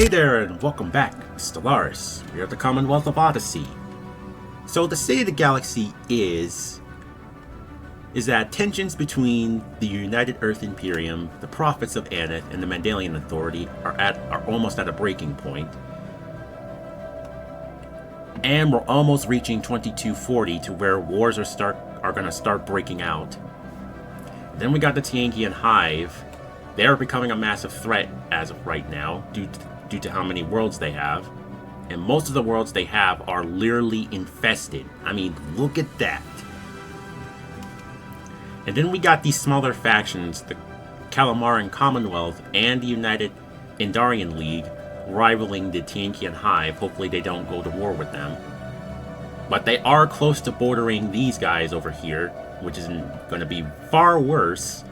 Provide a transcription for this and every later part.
Hey there, and welcome back, Stellaris. We're at the Commonwealth of Odyssey. So the state of the galaxy is that tensions between the United Earth Imperium, the Prophets of Aneth, and the Mandalian Authority are almost at a breaking point. And we're almost reaching 2240 to where wars are going to start breaking out. Then we got the Teyankian Hive. They're becoming a massive threat as of right now due to how many worlds they have. And most of the worlds they have are literally infested. I mean, look at that. And then we got these smaller factions, the Kalamaran Commonwealth and the United Indarian League, rivaling the Teyankian Hive. Hopefully they don't go to war with them. But they are close to bordering these guys over here, which is going to be far worse.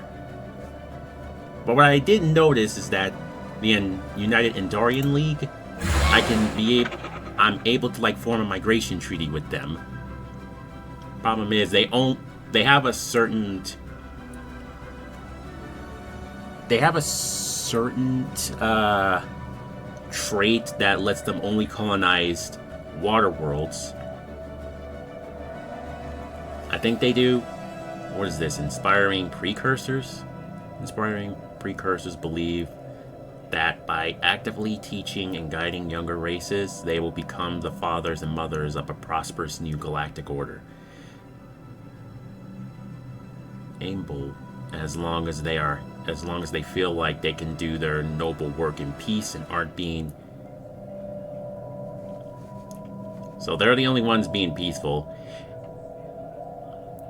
But what I didn't notice is that the United Indarian League, I'm able to form a migration treaty with them. Problem is they have a certain trait that lets them only colonize water worlds. I think they do. What is this? Inspiring precursors believe that by actively teaching and guiding younger races, they will become the fathers and mothers of a prosperous new galactic order. Able, as long as they feel like they can do their noble work in peace and aren't being. So they're the only ones being peaceful.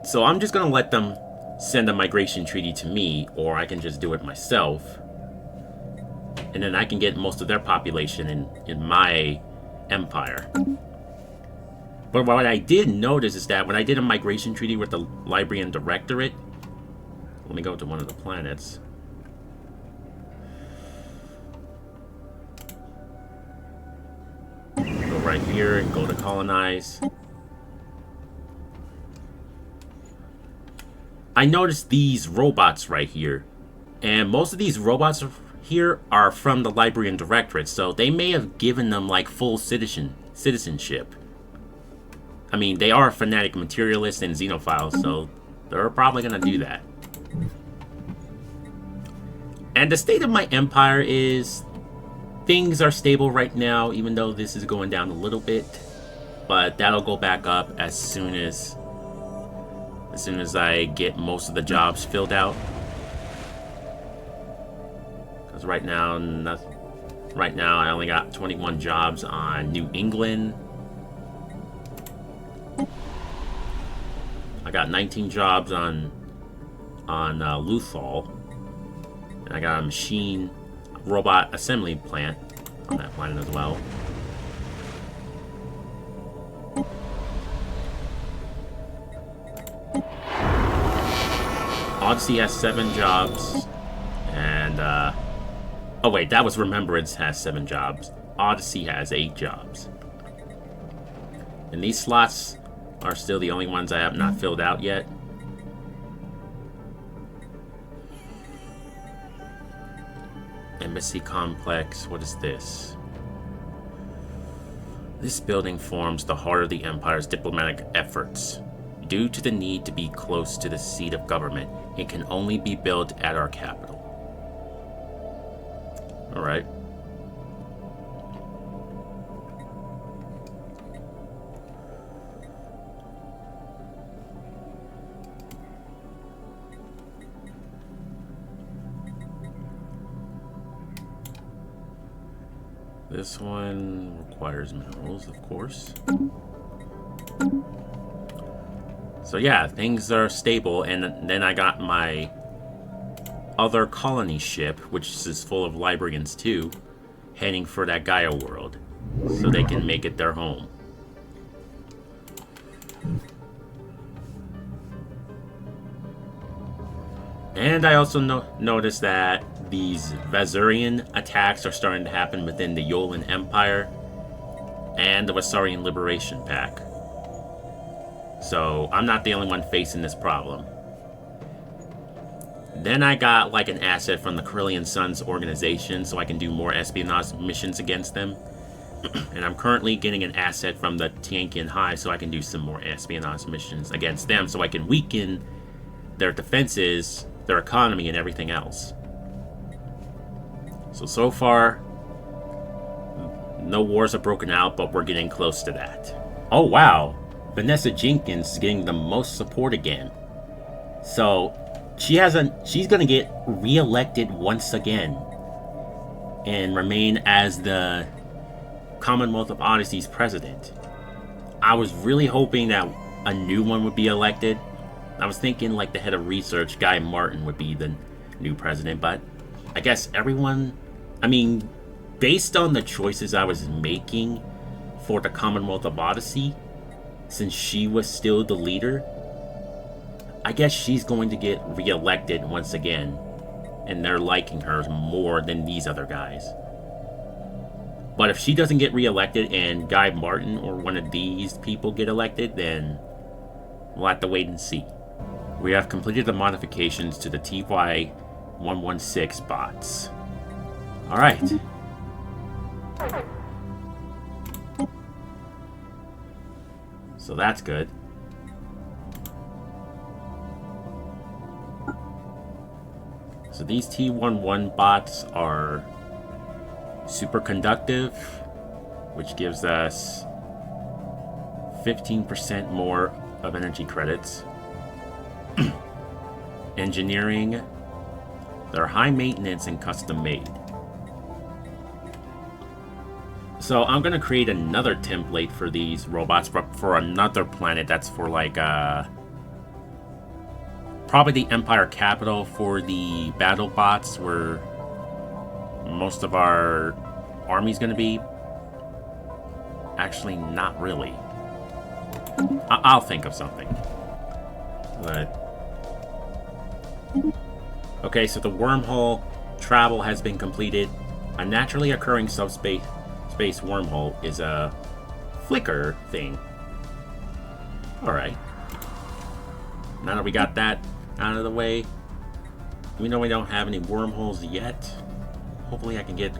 So I'm just gonna let them send a migration treaty to me, or I can just do it myself. And then I can get most of their population in my empire. But what I did notice is that when I did a migration treaty with the Velarian Directorate, let me go to one of the planets. Go right here and go to colonize. I noticed these robots right here. And most of these robots here are from the Velarian Directorate, so they may have given them full citizenship. I mean, they are fanatic materialists and xenophiles, so they're probably gonna do that. And the state of my empire is things are stable right now, even though this is going down a little bit, but that'll go back up as soon as I get most of the jobs filled out. Because right now I only got 21 jobs on New England. I got 19 jobs on Luthal. And I got a robot assembly plant on that planet as well. Odyssey has 7 jobs, and oh wait, that was Remembrance has 7 jobs. Odyssey has 8 jobs. And these slots are still the only ones I have not filled out yet. Embassy Complex, what is this? This building forms the heart of the Empire's diplomatic efforts. Due to the need to be close to the seat of government, it can only be built at our capital. Alright. This one requires minerals, of course. So yeah, things are stable, and then I got my other colony ship, which is full of Librarians too, heading for that Gaia world, so they can make it their home. And I also noticed that these Vazuran attacks are starting to happen within the Yolan Empire and the Vazuran Liberation Pack. So I'm not the only one facing this problem. Then I got like an asset from the Krellian Suns Organization, so I can do more espionage missions against them. And I'm currently getting an asset from the Teyankian Hive, so I can do some more espionage missions against them, so I can weaken their defenses, their economy, and everything else. So far, no wars have broken out, but we're getting close to that. Oh wow, Vanessa Jenkins is getting the most support again. So she's gonna get re-elected once again and remain as the Commonwealth of Odyssey's president. I was really hoping that a new one would be elected. I was thinking like the head of research, Guy Martin, would be the new president, but I guess everyone, I mean, based on the choices I was making for the Commonwealth of Odyssey, since she was still the leader, I guess she's going to get re-elected once again, and they're liking her more than these other guys. But if she doesn't get re-elected and Guy Martin or one of these people get elected, then we'll have to wait and see. We have completed the modifications to the TY-116 bots. Alright. So that's good. So these T11 bots are superconductive, which gives us 15% more of energy credits. Engineering, they're high maintenance and custom made. So I'm gonna create another template for these robots, but for another planet that's for like probably the Empire capital for the battle bots, where most of our army's gonna be. Actually, not really. I'll think of something. But okay, so the wormhole travel has been completed. A naturally occurring subspace wormhole is a flicker thing. Alright. Now that we got that out of the way, even though we don't have any wormholes yet, hopefully I can get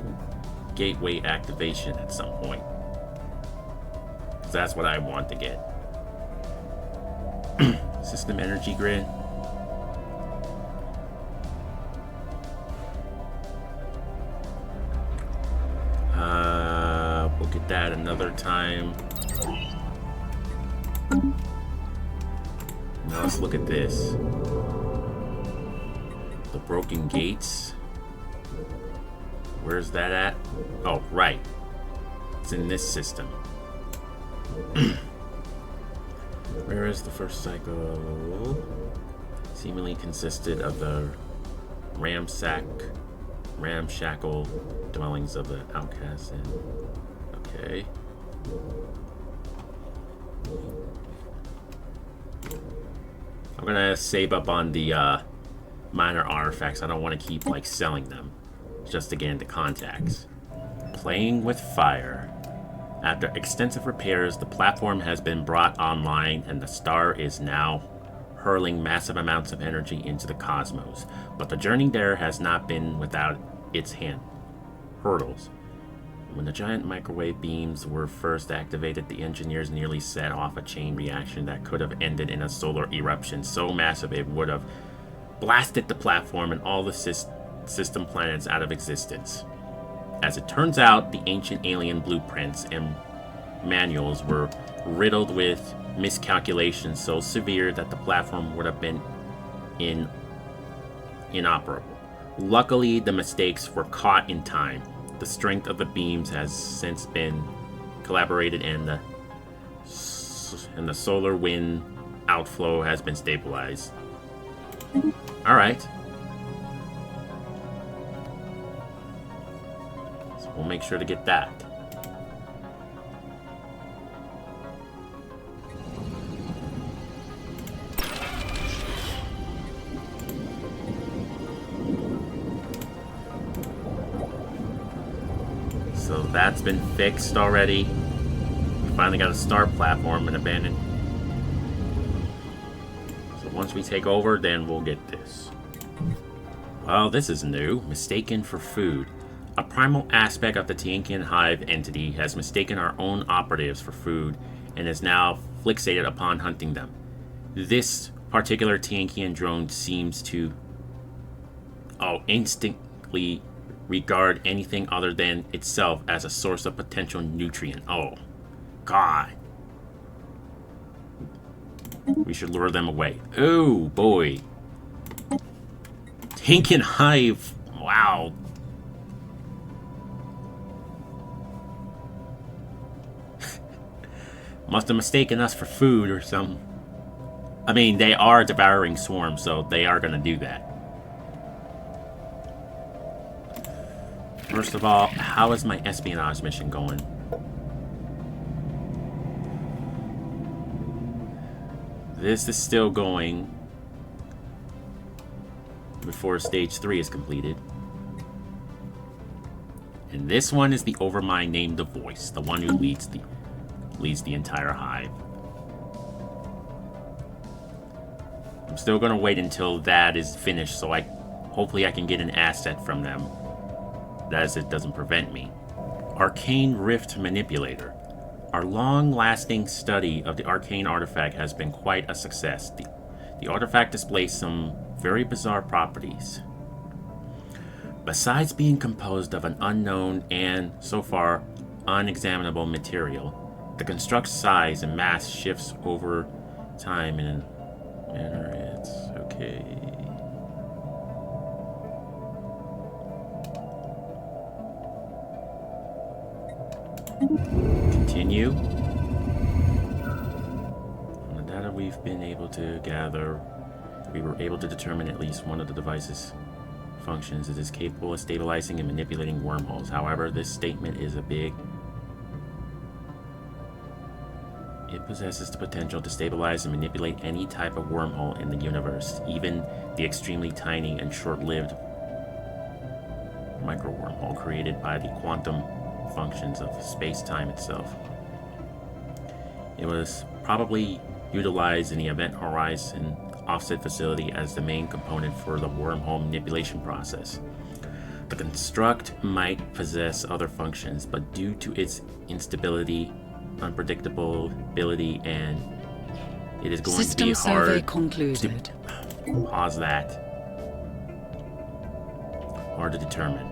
gateway activation at some point. Because that's what I want to get. System energy grid. We'll get that another time. Now let's look at this. The broken gates. Where's that at? Oh, right. It's in this system. Where is the first cycle? Seemingly consisted of the ramshackle dwellings of the outcasts. And okay. I'm gonna save up on the minor artifacts. I don't want to keep like selling them just to get into contacts. Playing with fire. After extensive repairs, the platform has been brought online and the star is now hurling massive amounts of energy into the cosmos. But the journey there has not been without its hurdles. When the giant microwave beams were first activated, the engineers nearly set off a chain reaction that could have ended in a solar eruption so massive it would have blasted the platform and all the system planets out of existence. As it turns out, the ancient alien blueprints and manuals were riddled with miscalculations so severe that the platform would have been inoperable. Luckily, the mistakes were caught in time. The strength of the beams has since been collaborated and the solar wind outflow has been stabilized. Alright. So we'll make sure to get that. So that's been fixed already. We finally got a star platform and abandoned. So once we take over, then we'll get this. Well, this is new. Mistaken for food. A primal aspect of the Teyankian Hive entity has mistaken our own operatives for food and is now fixated upon hunting them. This particular Teyankian drone seems to instinctively regard anything other than itself as a source of potential nutrient. Oh, God. We should lure them away. Oh, boy. Teyankian Hive. Wow. Must have mistaken us for food or something. I mean, they are devouring swarms, so they are going to do that. First of all, how is my espionage mission going? This is still going before stage 3 is completed. And this one is the Overmind named the Voice, the one who leads the entire hive. I'm still going to wait until that is finished, so hopefully I can get an asset from them. As it doesn't prevent me. Arcane Rift Manipulator. Our long-lasting study of the arcane artifact has been quite a success. The artifact displays some very bizarre properties. Besides being composed of an unknown and, so far, unexaminable material, the construct's size and mass shifts over time in a manner it's okay. Continue. From the data we've been able to gather, we were able to determine at least one of the device's functions. It is capable of stabilizing and manipulating wormholes. However, this statement is a big... It possesses the potential to stabilize and manipulate any type of wormhole in the universe, even the extremely tiny and short-lived micro-wormhole created by the quantum functions of space-time itself. It was probably utilized in the Event Horizon offset facility as the main component for the wormhole manipulation process. The construct might possess other functions, but due to its instability, unpredictability, and it is going to be hard survey concluded. to pause that. Hard to determine.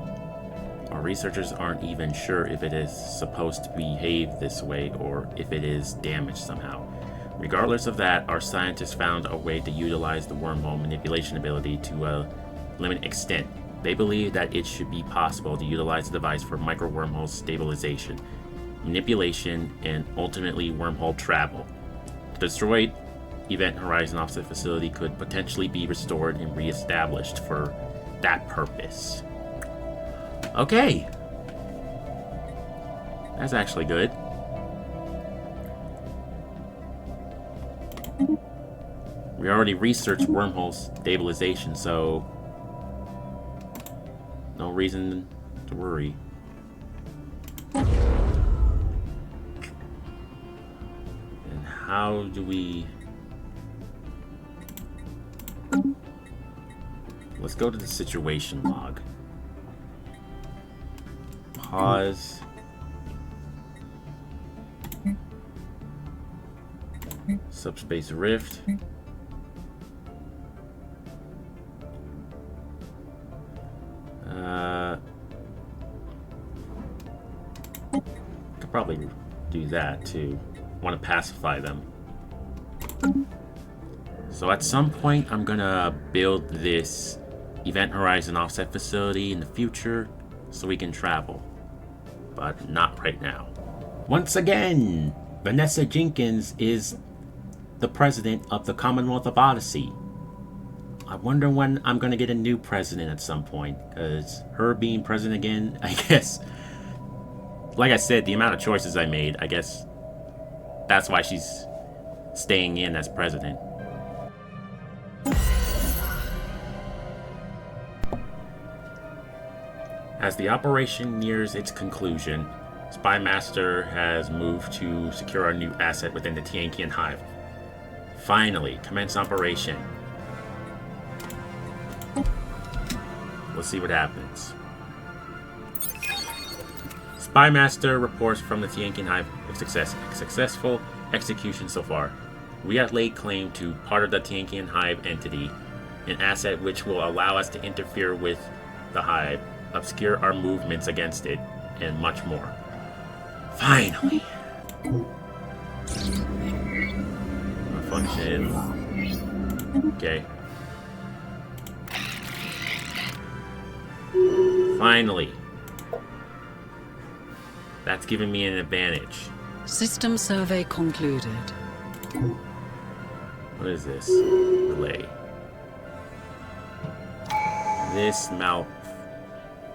Our researchers aren't even sure if it is supposed to behave this way or if it is damaged somehow. Regardless of that, our scientists found a way to utilize the wormhole manipulation ability to a limited extent. They believe that it should be possible to utilize the device for micro-wormhole stabilization, manipulation, and ultimately wormhole travel. The destroyed Event Horizon offset facility could potentially be restored and re-established for that purpose. Okay. That's actually good. We already researched wormhole stabilization, so no reason to worry. And how do we... Let's go to the situation log. Pause. Subspace rift. Could probably do that too. Want to pacify them. So at some point I'm gonna build this Event Horizon offset facility in the future so we can travel. But not right now. Once again, Vanessa Jenkins is the president of the Commonwealth of Odyssey. I wonder when I'm going to get a new president at some point, because her being president again, I guess, like I said, the amount of choices I made, I guess that's why she's staying in as president. As the operation nears its conclusion, Spymaster has moved to secure our new asset within the Teyankian Hive. Finally, commence operation. let's see what happens. Spymaster reports from the Teyankian Hive of successful execution so far. We have laid claim to part of the Teyankian Hive entity, an asset which will allow us to interfere with the Hive, obscure our movements against it, and much more. Finally! Function. Okay. Finally! That's giving me an advantage. System survey concluded. What is this? Relay. This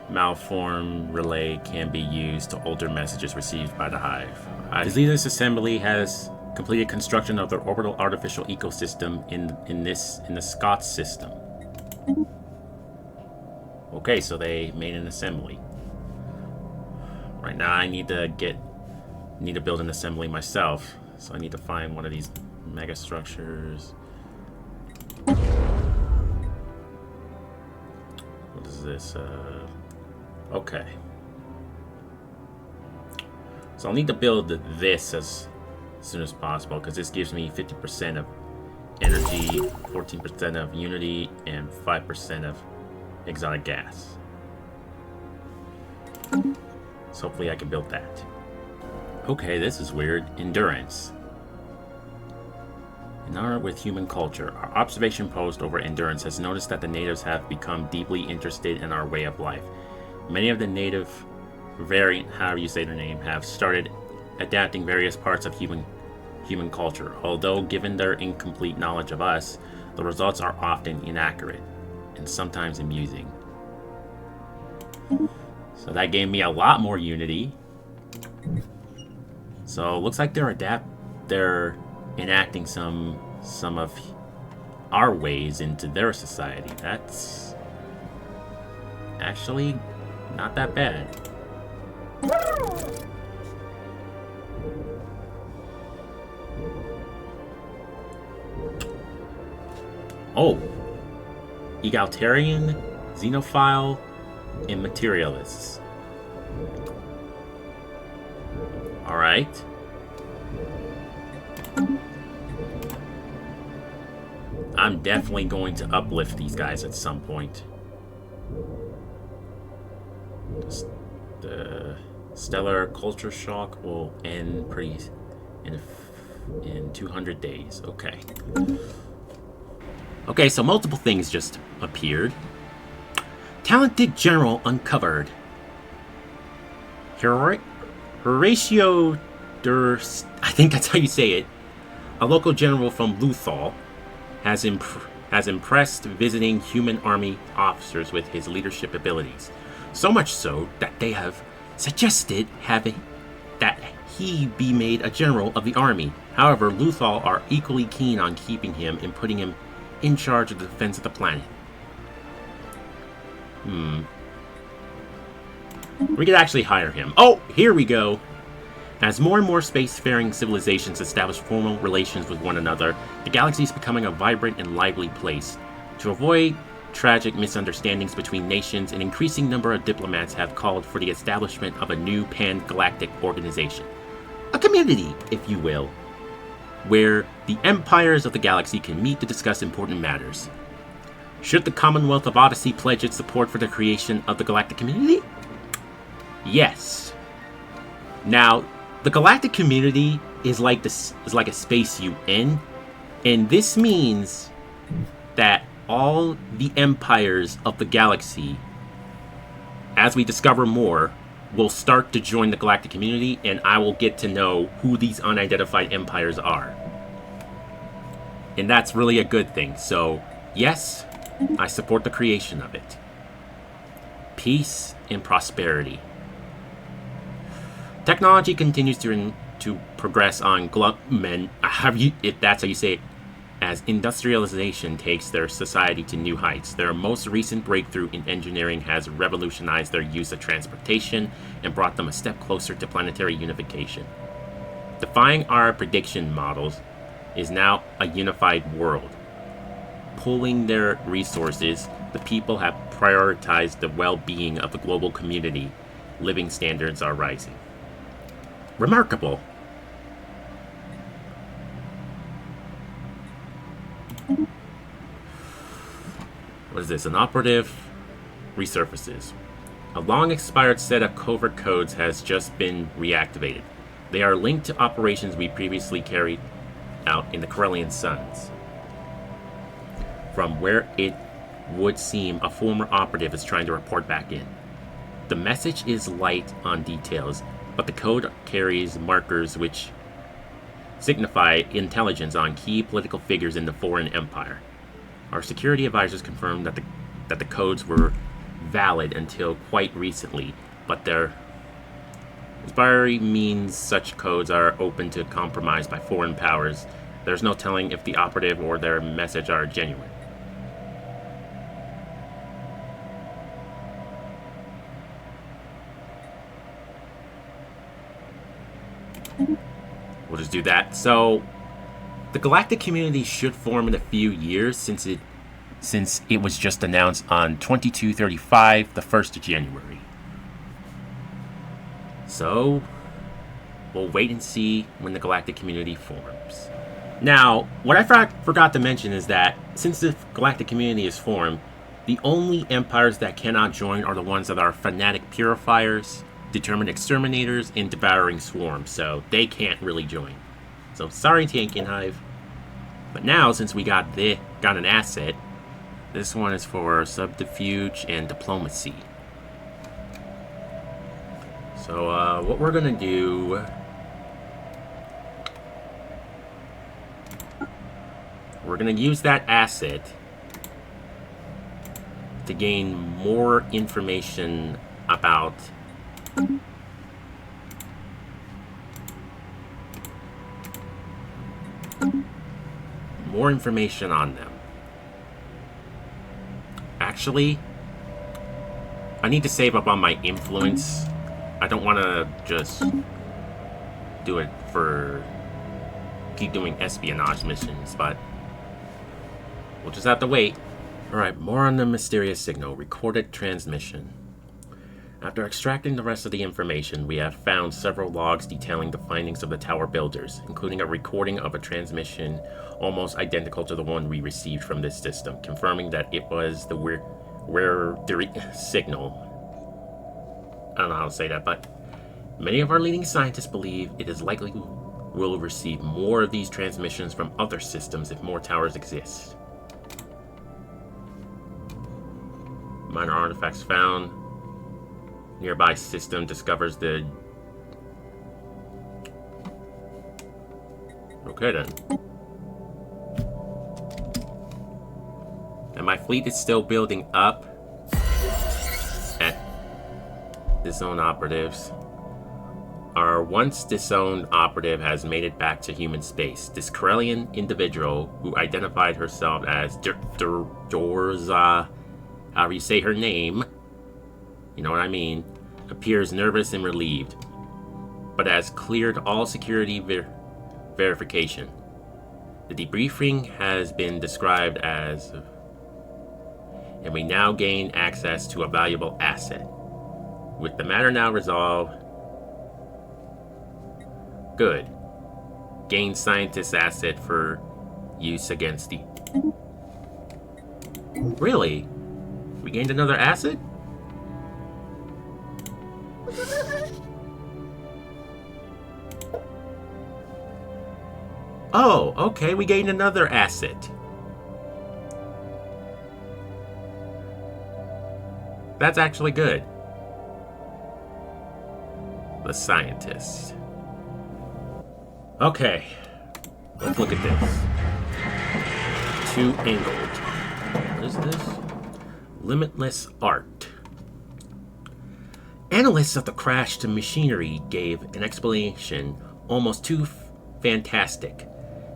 malformed relay can be used to alter messages received by the Hive. His leader's assembly has completed construction of their orbital artificial ecosystem in the Scots system. Okay, so they made an assembly. Right now I need to build an assembly myself. So I need to find one of these mega structures. What is this? Okay. So I'll need to build this as soon as possible, because this gives me 50% of energy, 14% of unity, and 5% of exotic gas. So hopefully I can build that. Okay, this is weird. Endurance. In honor with human culture, our observation post over Endurance has noticed that the natives have become deeply interested in our way of life. Many of the native variant, however you say their name, have started adapting various parts of human culture. Although given their incomplete knowledge of us, the results are often inaccurate and sometimes amusing. So that gave me a lot more unity. So it looks like they're enacting some of our ways into their society. That's actually not that bad. Oh, egalitarian, xenophile, and materialists. All right. I'm definitely going to uplift these guys at some point. The stellar culture shock will end in 200 days. Okay. Okay, so multiple things just appeared. Talented general uncovered. Horatio I think that's how you say it. A local general from Luthal has impressed visiting human army officers with his leadership abilities. So much so that they have suggested that he be made a general of the army. However, Luthal are equally keen on keeping him and putting him in charge of the defense of the planet. We could actually hire him. Oh, here we go. As more and more spacefaring civilizations establish formal relations with one another, the galaxy is becoming a vibrant and lively place. To avoid tragic misunderstandings between nations, an increasing number of diplomats have called for the establishment of a new pan-galactic organization. A community, if you will, where the empires of the galaxy can meet to discuss important matters. Should the Commonwealth of Odyssey pledge its support for the creation of the galactic community? Yes. Now, the galactic community is like a space UN, and this means that all the empires of the galaxy, as we discover more, will start to join the galactic community, and I will get to know who these unidentified empires are. And that's really a good thing. So, yes, I support the creation of it. Peace and prosperity. Technology continues to progress on if that's how you say it, as industrialization takes their society to new heights. Their most recent breakthrough in engineering has revolutionized their use of transportation and brought them a step closer to planetary unification. Defying our prediction models is now a unified world, pooling their resources The people have prioritized the well-being of the global community. Living standards are rising. Remarkable. What is this? An operative resurfaces. A long-expired set of covert codes has just been reactivated. They are linked to operations we previously carried out in the Krellian Suns. From where it would seem a former operative is trying to report back in. The message is light on details, but the code carries markers which signify intelligence on key political figures in the foreign empire. Our security advisors confirmed that the codes were valid until quite recently, but their expiry means such codes are open to compromise by foreign powers. There's no telling if the operative or their message are genuine. We'll just do that. So, the galactic community should form in a few years since it was just announced on 2235, the 1st of January. So, we'll wait and see when the galactic community forms. Now, what I forgot to mention is that since the galactic community is formed, the only empires that cannot join are the ones that are fanatic purifiers, determined exterminators, and devouring swarms, so they can't really join. So sorry, Teyankian Hive. But now, since we got an asset, this one is for subterfuge and diplomacy. So what we're gonna do, we're gonna use that asset to gain more information about on them. Actually, I need to save up on my influence. I don't want to just do it for keep doing espionage missions, but we'll just have to wait. Alright, more on the mysterious signal. Recorded transmission. After extracting the rest of the information, we have found several logs detailing the findings of the tower builders, including a recording of a transmission almost identical to the one we received from this system, confirming that it was the signal. I don't know how to say that, but many of our leading scientists believe it is likely we'll receive more of these transmissions from other systems if more towers exist. Minor artifacts found. Nearby system discovers the... Okay then. And my fleet is still building up at disowned operatives. Our once disowned operative has made it back to human space. This Krellian individual, who identified herself as Dorza, however you say her name, you know what I mean, appears nervous and relieved, but has cleared all security verification. The debriefing has been described as, and we now gain access to a valuable asset. With the matter now resolved, good. Gain scientist asset for use against the... Really? We gained another asset? Oh, okay, we gained another asset. That's actually good. The scientist. Okay, let's look at this. Too angled. What is this? Limitless art. Analysts of the crashed machinery gave an explanation almost too fantastic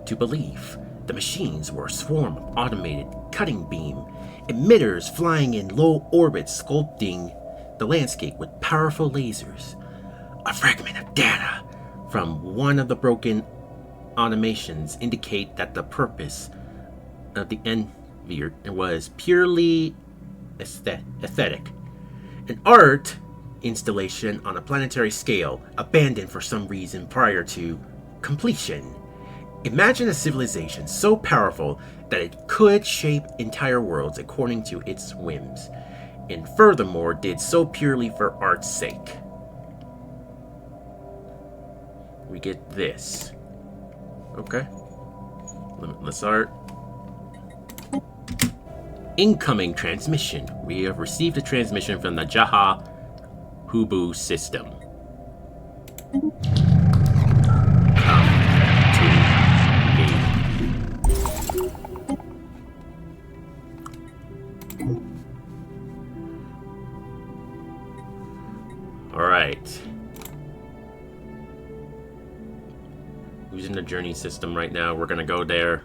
to believe. The machines were a swarm of automated cutting beam emitters flying in low orbits, sculpting the landscape with powerful lasers. A fragment of data from one of the broken automations indicate that the purpose of the Envier was purely aesthetic. An art installation on a planetary scale, abandoned for some reason prior to completion. Imagine a civilization so powerful that it could shape entire worlds according to its whims, and furthermore did so purely for art's sake. We get this. Okay. Limitless art. Incoming transmission. We have received a transmission from the Jaha Hubu system. Alright. Who's in the journey system right now? We're gonna go there.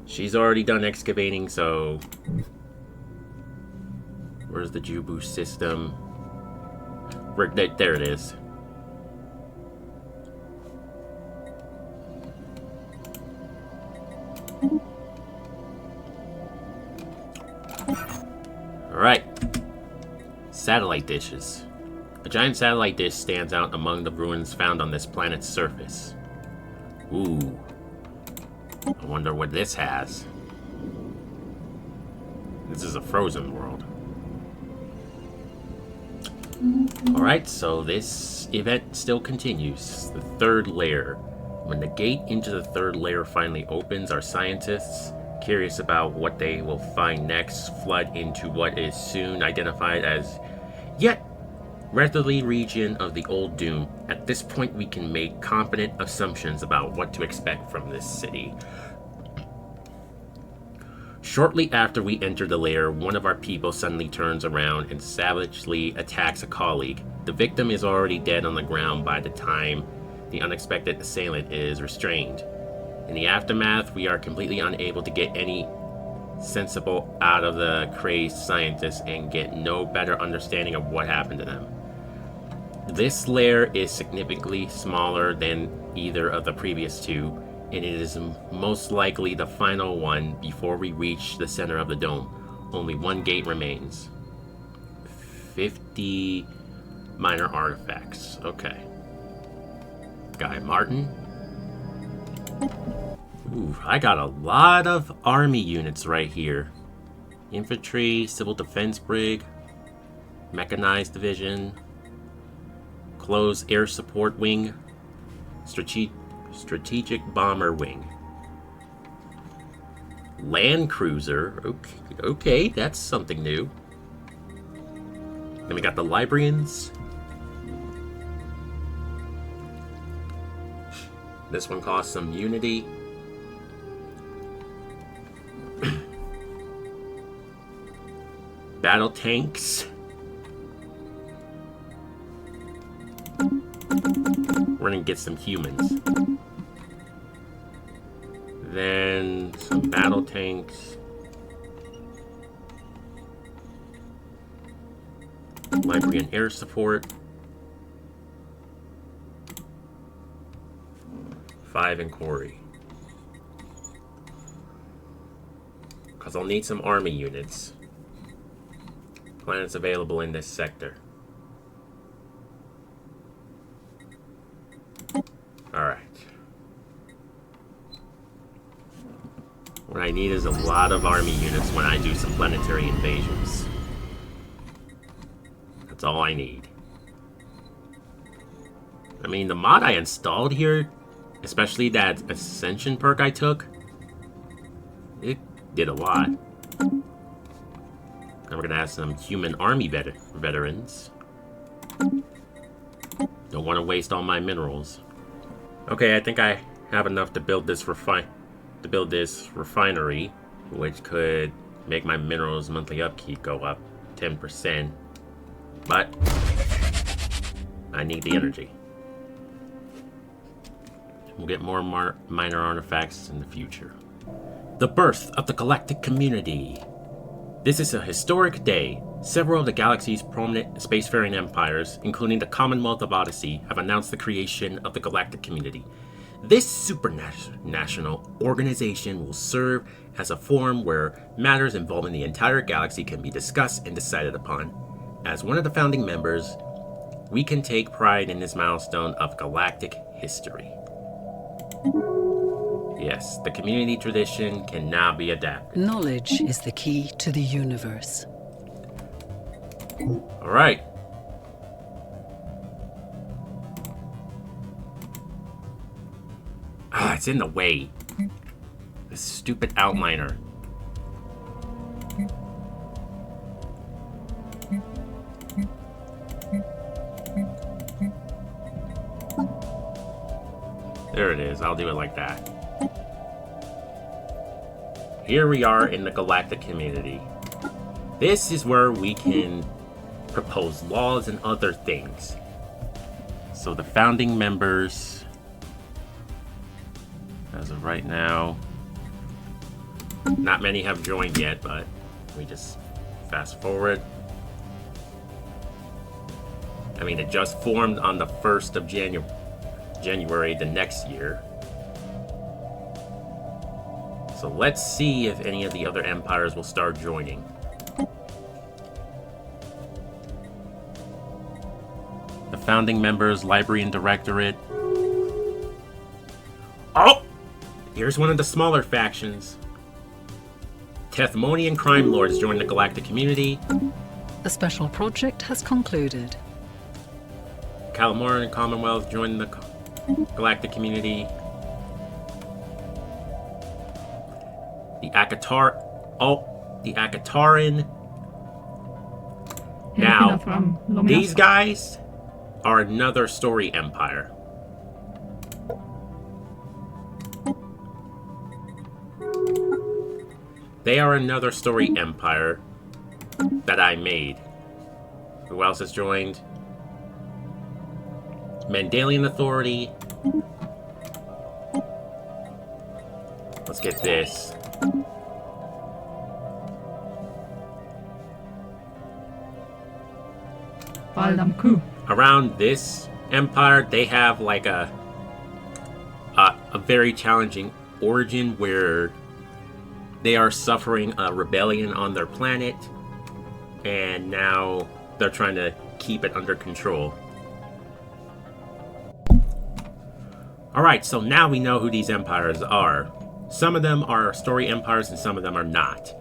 She's already done excavating, so... Where's the Jubu system? There it is. Alright. Satellite dishes. A giant satellite dish stands out among the ruins found on this planet's surface. Ooh. I wonder what this has. This is a frozen world. Alright, so this event still continues. The third layer. When the gate into the third layer finally opens, our scientists, curious about what they will find next, flood into what is soon identified as yet Retherly region of the Old Doom. At this point, we can make confident assumptions about what to expect from this city. Shortly after we enter the lair, one of our people suddenly turns around and savagely attacks a colleague. The victim is already dead on the ground by the time the unexpected assailant is restrained. In the aftermath, we are completely unable to get any sensible out of the crazed scientists and get no better understanding of what happened to them. This lair is significantly smaller than either of the previous two, and it is most likely the final one before we reach the center of the dome. Only one gate remains. 50 minor artifacts. Okay. Guy Martin. Ooh, I got a lot of army units right here. Infantry, Civil Defense Brig, Mechanized Division, Closed Air Support Wing, Strategic Bomber Wing, Land Cruiser. Okay, that's something new. Then we got the Librarians. This one costs some unity. Battle tanks. We're gonna get some humans. Then some battle tanks. Librarian air support. 5 in quarry. Because I'll need some army units. Planets available in this sector. Alright. What I need is a lot of army units when I do some planetary invasions. That's all I need. I mean, the mod I installed here, especially that Ascension perk I took, it did a lot. Now we're gonna have some human army veterans. Don't want to waste all my minerals. Okay, I think I have enough to build this refinery, which could make my minerals monthly upkeep go up 10%. But I need the energy. We'll get more minor artifacts in the future. The birth of the galactic community. This is a historic day. Several of the galaxy's prominent spacefaring empires, including the Commonwealth of Odyssey, have announced the creation of the galactic community. This supranational organization will serve as a forum where matters involving the entire galaxy can be discussed and decided upon. As one of the founding members, we can take pride in this milestone of galactic history. Yes, the community tradition can now be adapted. Knowledge is the key to the universe. All right. Ah, it's in the way. This stupid outliner. There it is. I'll do it like that. Here we are in the galactic community. This is where we can propose laws and other things. So the founding members, as of right now, not many have joined yet, but we just fast forward. I mean, it just formed on the 1st of January the next year. So let's see if any of the other empires will start joining. The founding members, library and directorate. Oh! Here's one of the smaller factions. Tethmonian crime lords join the galactic community. The special project has concluded. Kalamaran and Commonwealth join the galactic community. The Akataran. Now, these guys are another story empire. They are another story empire that I made. Who else has joined? Mandalian Authority. Let's get this. Around this empire, they have like a very challenging origin where they are suffering a rebellion on their planet, and now they're trying to keep it under control. Alright, so now we know who these empires are. Some of them are story empires and some of them are not.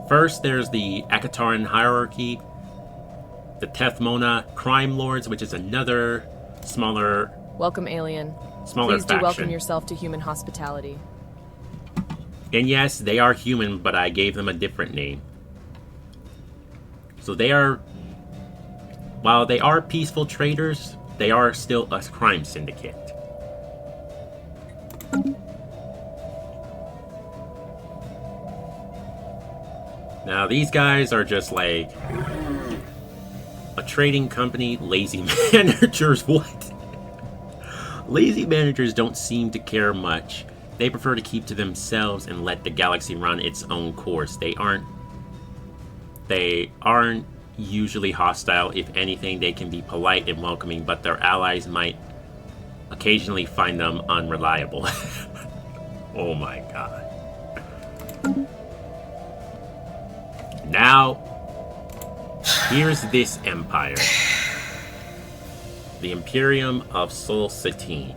First, there's the Akataran hierarchy, the Tethmona crime lords, which is another smaller... Welcome, alien. Smaller Please faction. do welcome yourself to human hospitality. And yes, they are human, but I gave them a different name. So they are... While they are peaceful traders, they are still a crime syndicate. Now, these guys are just like a trading company, lazy managers. What? Lazy managers don't seem to care much. They prefer to keep to themselves and let the galaxy run its own course. They aren't usually hostile. If anything, they can be polite and welcoming, but their allies might occasionally find them unreliable. Oh my god. Now, here's this empire. The Imperium of Sol Satine.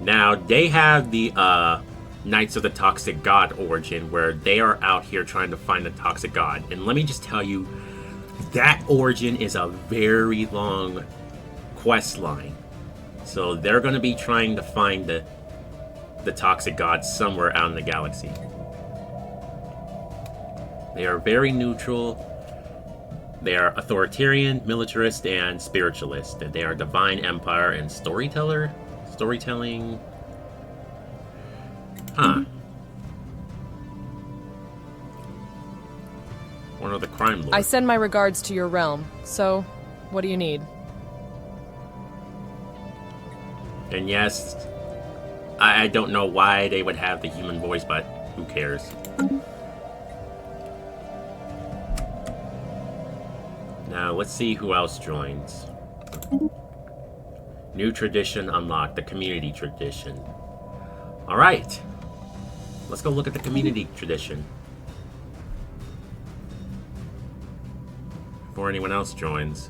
Now, they have the Knights of the Toxic God origin, where they are out here trying to find the Toxic God. And let me just tell you, that origin is a very long quest line. So they're going to be trying to find the Toxic God somewhere out in the galaxy. They are very neutral. They are authoritarian, militarist, and spiritualist. And they are divine empire and storytelling. Huh. One of the crime lords. I send my regards to your realm. So, what do you need? And yes, I don't know why they would have the human voice, but who cares? Now, let's see who else joins. New tradition unlocked, the community tradition. Alright. Let's go look at the community tradition. Before anyone else joins.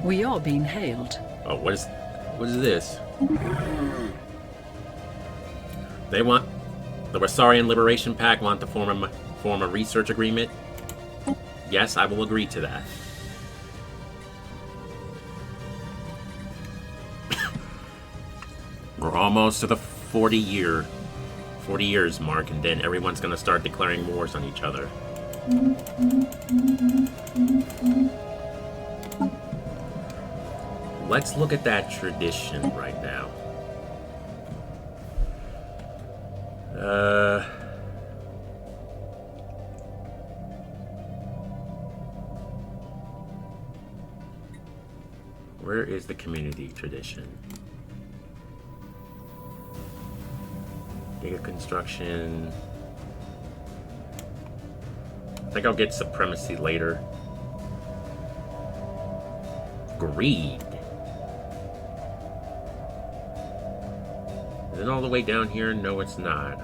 We are being hailed. Oh, what is this? They want... The Vazuran Liberation Pack want to form a research agreement? Yes, I will agree to that. We're almost to the 40 years mark, and then everyone's gonna start declaring wars on each other. Let's look at that tradition right now. Where is the community tradition? Data construction. I think I'll get supremacy later. Greed. Is it all the way down here? No, it's not.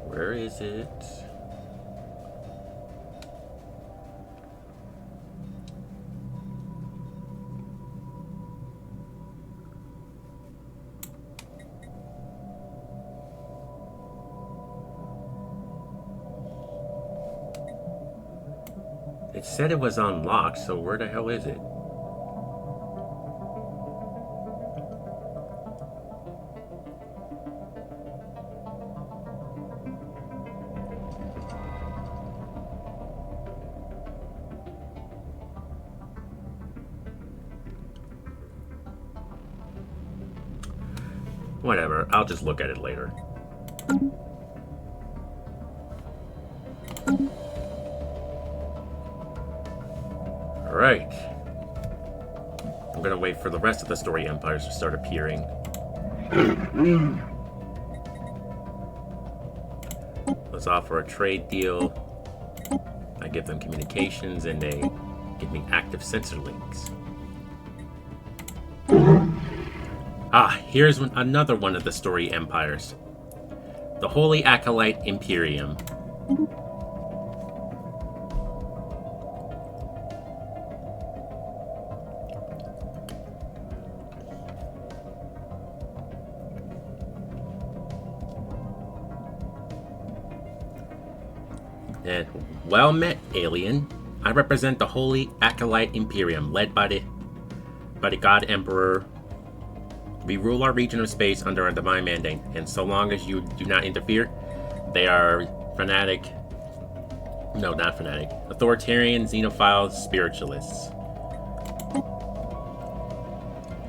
Where is it? It said it was unlocked, so where the hell is it? Whatever, I'll just look at it later. Alright. I'm gonna wait for the rest of the story empires to start appearing. Let's offer a trade deal. I give them communications and they give me active sensor links. Ah, here's another one of the story empires. The Holy Acolyte Imperium. And well met, alien. I represent the Holy Acolyte Imperium, led by the God Emperor. We rule our region of space under a divine mandate, and so long as you do not interfere, they are fanatic. No, not fanatic. Authoritarian, xenophile spiritualists.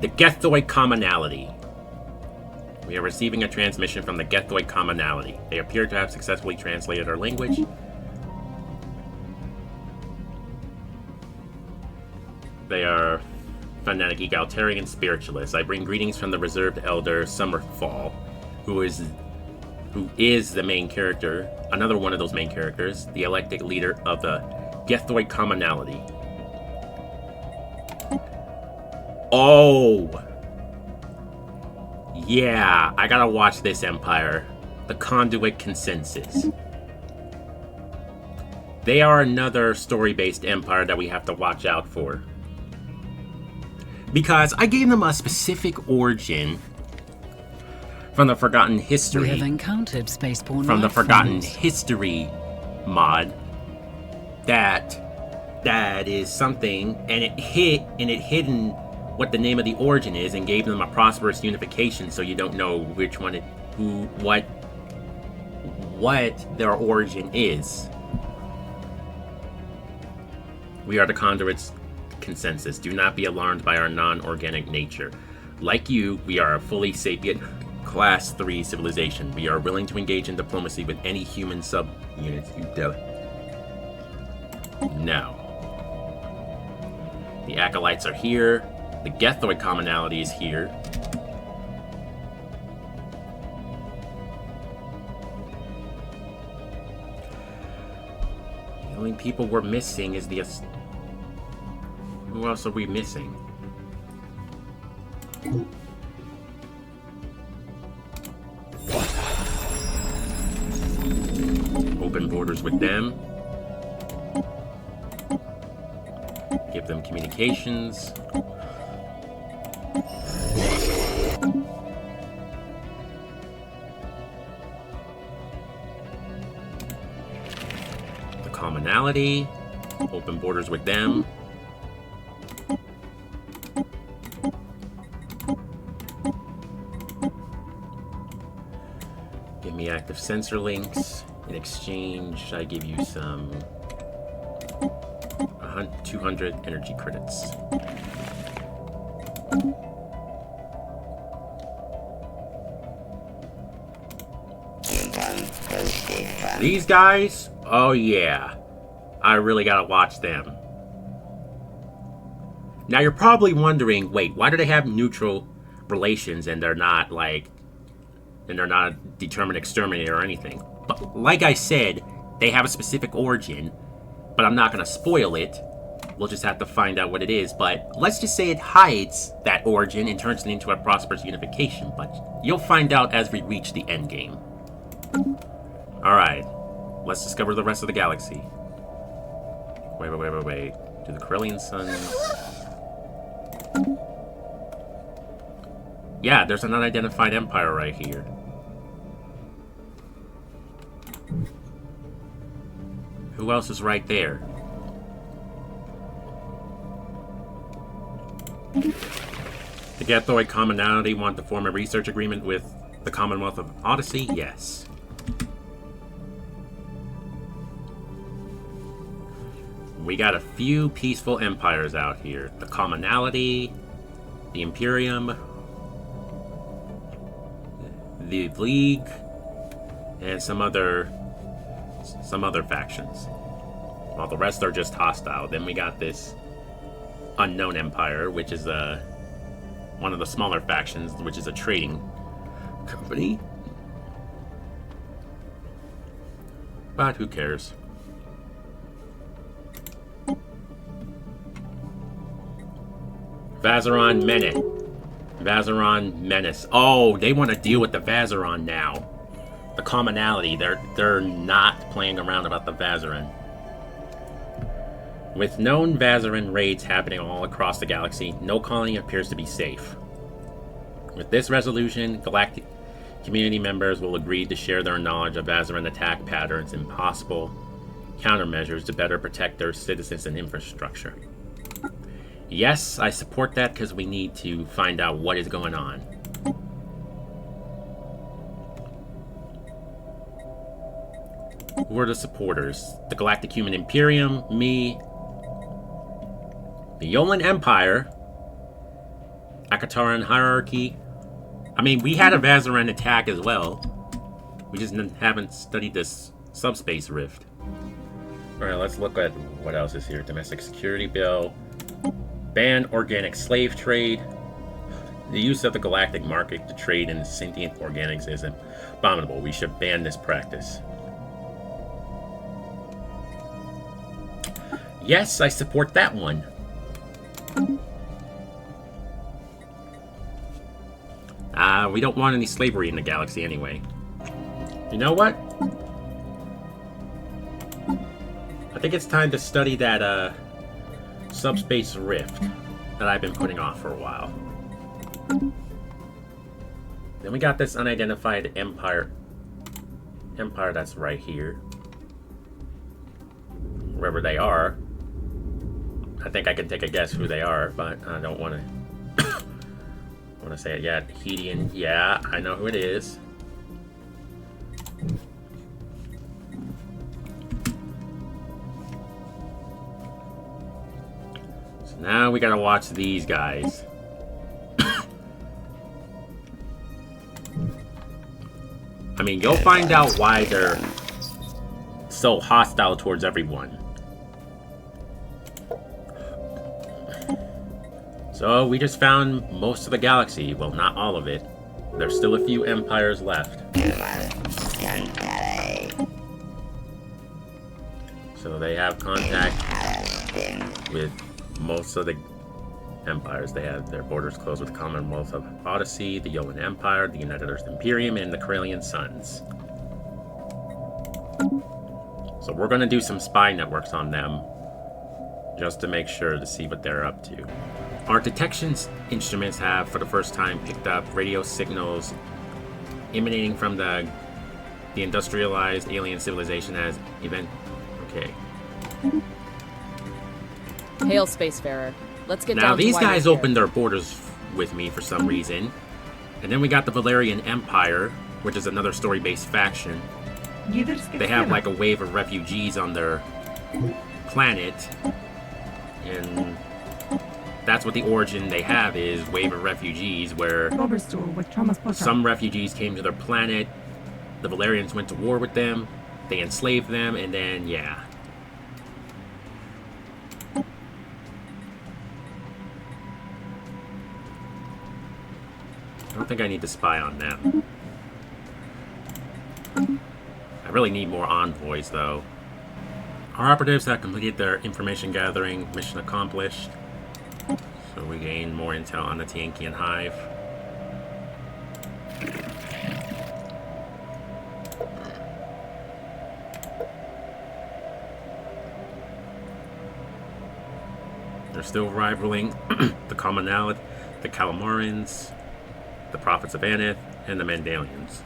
The Gethoid Commonality. We are receiving a transmission from the Gethoid Commonality. They appear to have successfully translated our language. They are fanatic egalitarian spiritualists. I bring greetings from the reserved elder Summerfall, who is the main character, another one of those main characters, the elected leader of the Gethoid Commonality. Oh! Yeah, I gotta watch this empire. The Conduit Consensus. They are another story-based empire that we have to watch out for. Because I gave them a specific origin from the Forgotten History. We have encountered spaceborne From the life Forgotten forms. History mod. That is something, and it hidden what the name of the origin is, and gave them a prosperous unification, so you don't know which one, what their origin is. We are the Conduit's Consensus. Do not be alarmed by our non-organic nature. Like you, we are a fully sapient Class 3 civilization. We are willing to engage in diplomacy with any human subunits you No. The Acolytes are here. The Gethoid Commonality is here. The only people we're missing is the Who else are we missing? Open borders with them. Give them communications. The commonality. Open borders with them. Give me active sensor links. In exchange, I give you some 200 energy credits. These guys? Oh yeah. I really gotta watch them. Now you're probably wondering, wait, why do they have neutral relations and they're not like... and they're not a determined exterminator or anything? But like I said, they have a specific origin, but I'm not gonna spoil it. We'll just have to find out what it is, but let's just say it hides that origin and turns it into a prosperous unification, but you'll find out as we reach the end game. Alright, let's discover the rest of the galaxy. Wait. Do the Krellian Suns... Yeah, there's an unidentified empire right here. Who else is right there? The Gethoid Commonality want to form a research agreement with the Commonwealth of Odyssey? Yes. We got a few peaceful empires out here. The Commonality, the Imperium, the League, and some other factions. While the rest are just hostile. Then we got this unknown empire, which is one of the smaller factions, which is a trading company. But who cares? Vazuran Menace. Vazuran Menace. Oh, they want to deal with the Vazuran now. The commonality. They're not playing around about the Vazuran. With known Vazuran raids happening all across the galaxy, no colony appears to be safe. With this resolution, galactic community members will agree to share their knowledge of Vazuran attack patterns and possible countermeasures to better protect their citizens and infrastructure. Yes, I support that because we need to find out what is going on. Who are the supporters? The Galactic Human Imperium, me, the Yolan Empire, Akataran Hierarchy. I mean, we had a Vazuran attack as well. We just haven't studied this subspace rift. Alright, let's look at what else is here. Domestic Security Bill. Ban organic slave trade. The use of the galactic market to trade in sentient organics is abominable. We should ban this practice. Yes, I support that one. We don't want any slavery in the galaxy anyway. You know what? I think it's time to study that subspace rift that I've been putting off for a while. Then we got this unidentified empire that's right here. Wherever they are. I think I can take a guess who they are, but I don't want to say it yet. Hedian, yeah, I know who it is. So now we gotta watch these guys. I mean, you'll find out why they're so hostile towards everyone. So, we just found most of the galaxy. Well, not all of it. There's still a few empires left. So they have contact with most of the empires. They have their borders closed with the Commonwealth of Odyssey, the Yolan Empire, the United Earth Imperium, and the Krellian Suns. So we're going to do some spy networks on them, just to make sure to see what they're up to. Our detection instruments have, for the first time, picked up radio signals emanating from the industrialized alien civilization as event. Okay. Hail, spacefarer. Let's get Now down to these why guys you're here. opened their borders with me for some reason, and then we got the Velarian Empire, which is another story-based faction. They have like a wave of refugees on their planet, and that's what the origin they have is, wave of refugees, where some refugees came to their planet, the Velarians went to war with them, they enslaved them, and then, yeah. I don't think I need to spy on them. I really need more envoys, though. Our operatives have completed their information gathering, mission accomplished. So we gain more intel on the Teyankian Hive. They're still rivaling the Commonwealth, the Calamarans, the Prophets of Aneth, and the Mandalians.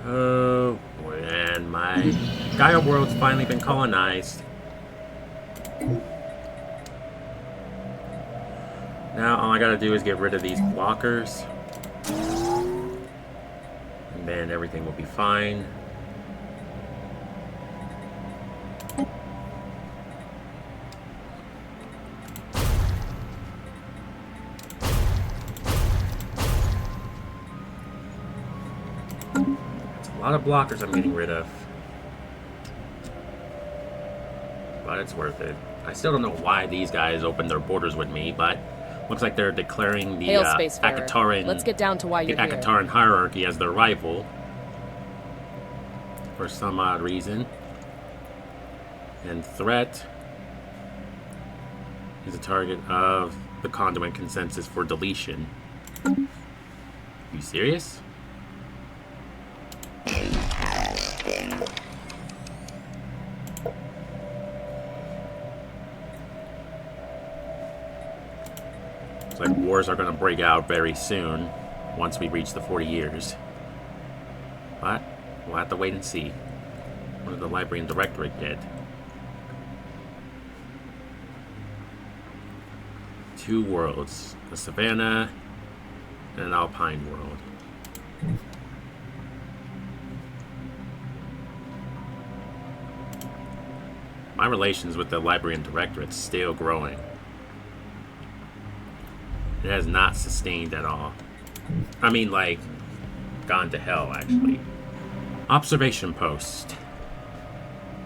Oh, and my Gaia world's finally been colonized. Now all I gotta do is get rid of these blockers, and then everything will be fine. A lot of blockers I'm getting rid of, but it's worth it. I still don't know why these guys opened their borders with me, but looks like they're declaring the Hail, spacefarer. Akataran, Let's get down to why the you're here. Akataran hierarchy as their rival for some odd reason. And threat is a target of the Conduit consensus for deletion. You serious? Looks like wars are going to break out very soon, once we reach the 40 years. But we'll have to wait and see. What did the Library and Directorate get? 2 worlds, a Savannah and an Alpine world. My relations with the Library and Directorate is still growing. It has not sustained at all. I mean, like, gone to hell, actually. Observation post.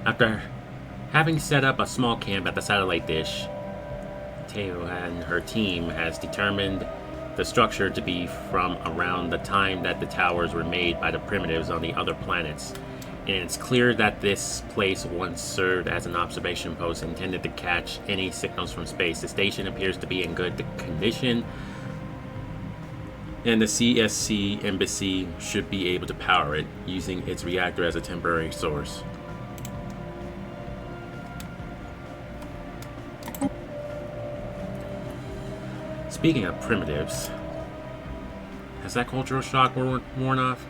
After having set up a small camp at the satellite dish, Teo and her team has determined the structure to be from around the time that the towers were made by the primitives on the other planets. And it's clear that this place once served as an observation post intended to catch any signals from space. The station appears to be in good condition, and the CSC embassy should be able to power it, using its reactor as a temporary source. Speaking of primitives, has that cultural shock worn off?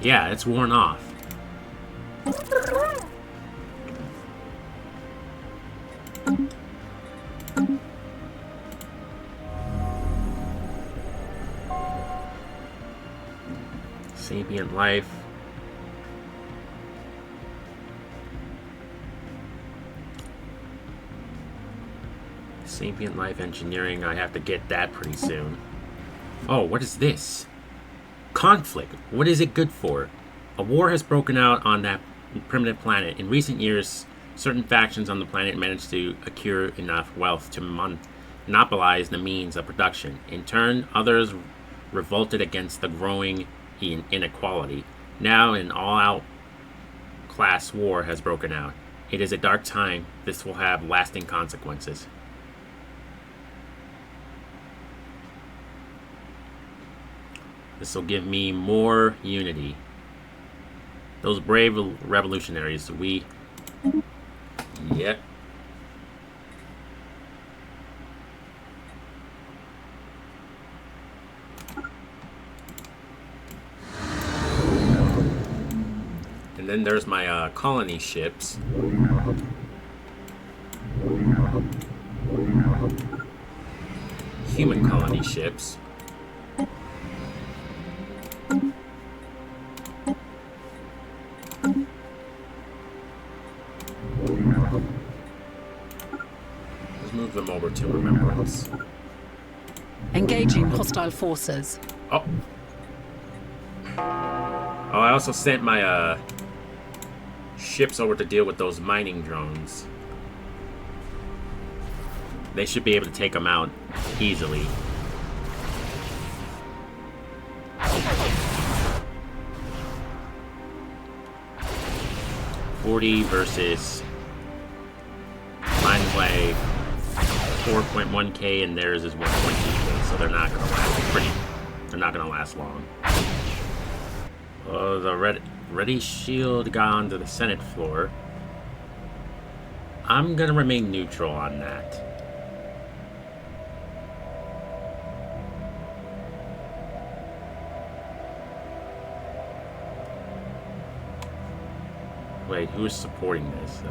Yeah, it's worn off. Sapient life. Sapient life engineering, I have to get that pretty soon. Oh, what is this? Conflict. What is it good for? A war has broken out on that primitive planet. In recent years, certain factions on the planet managed to accrue enough wealth to monopolized the means of production. In turn, others revolted against the growing inequality. Now an all-out class war has broken out. It is a dark time. This will have lasting consequences. This will give me more unity. Those brave revolutionaries, Yep. And then there's my colony ships. Human colony ships. Let's move them over to Remembrance. Engaging hostile forces. Oh. Oh, I also sent my ships over to deal with those mining drones. They should be able to take them out easily. $40 versus mine play 4.1k and theirs is 1.2k, so they're not gonna last they're not gonna last long. Oh, the ready shield got onto the Senate floor. I'm gonna remain neutral on that. Wait, who is supporting this?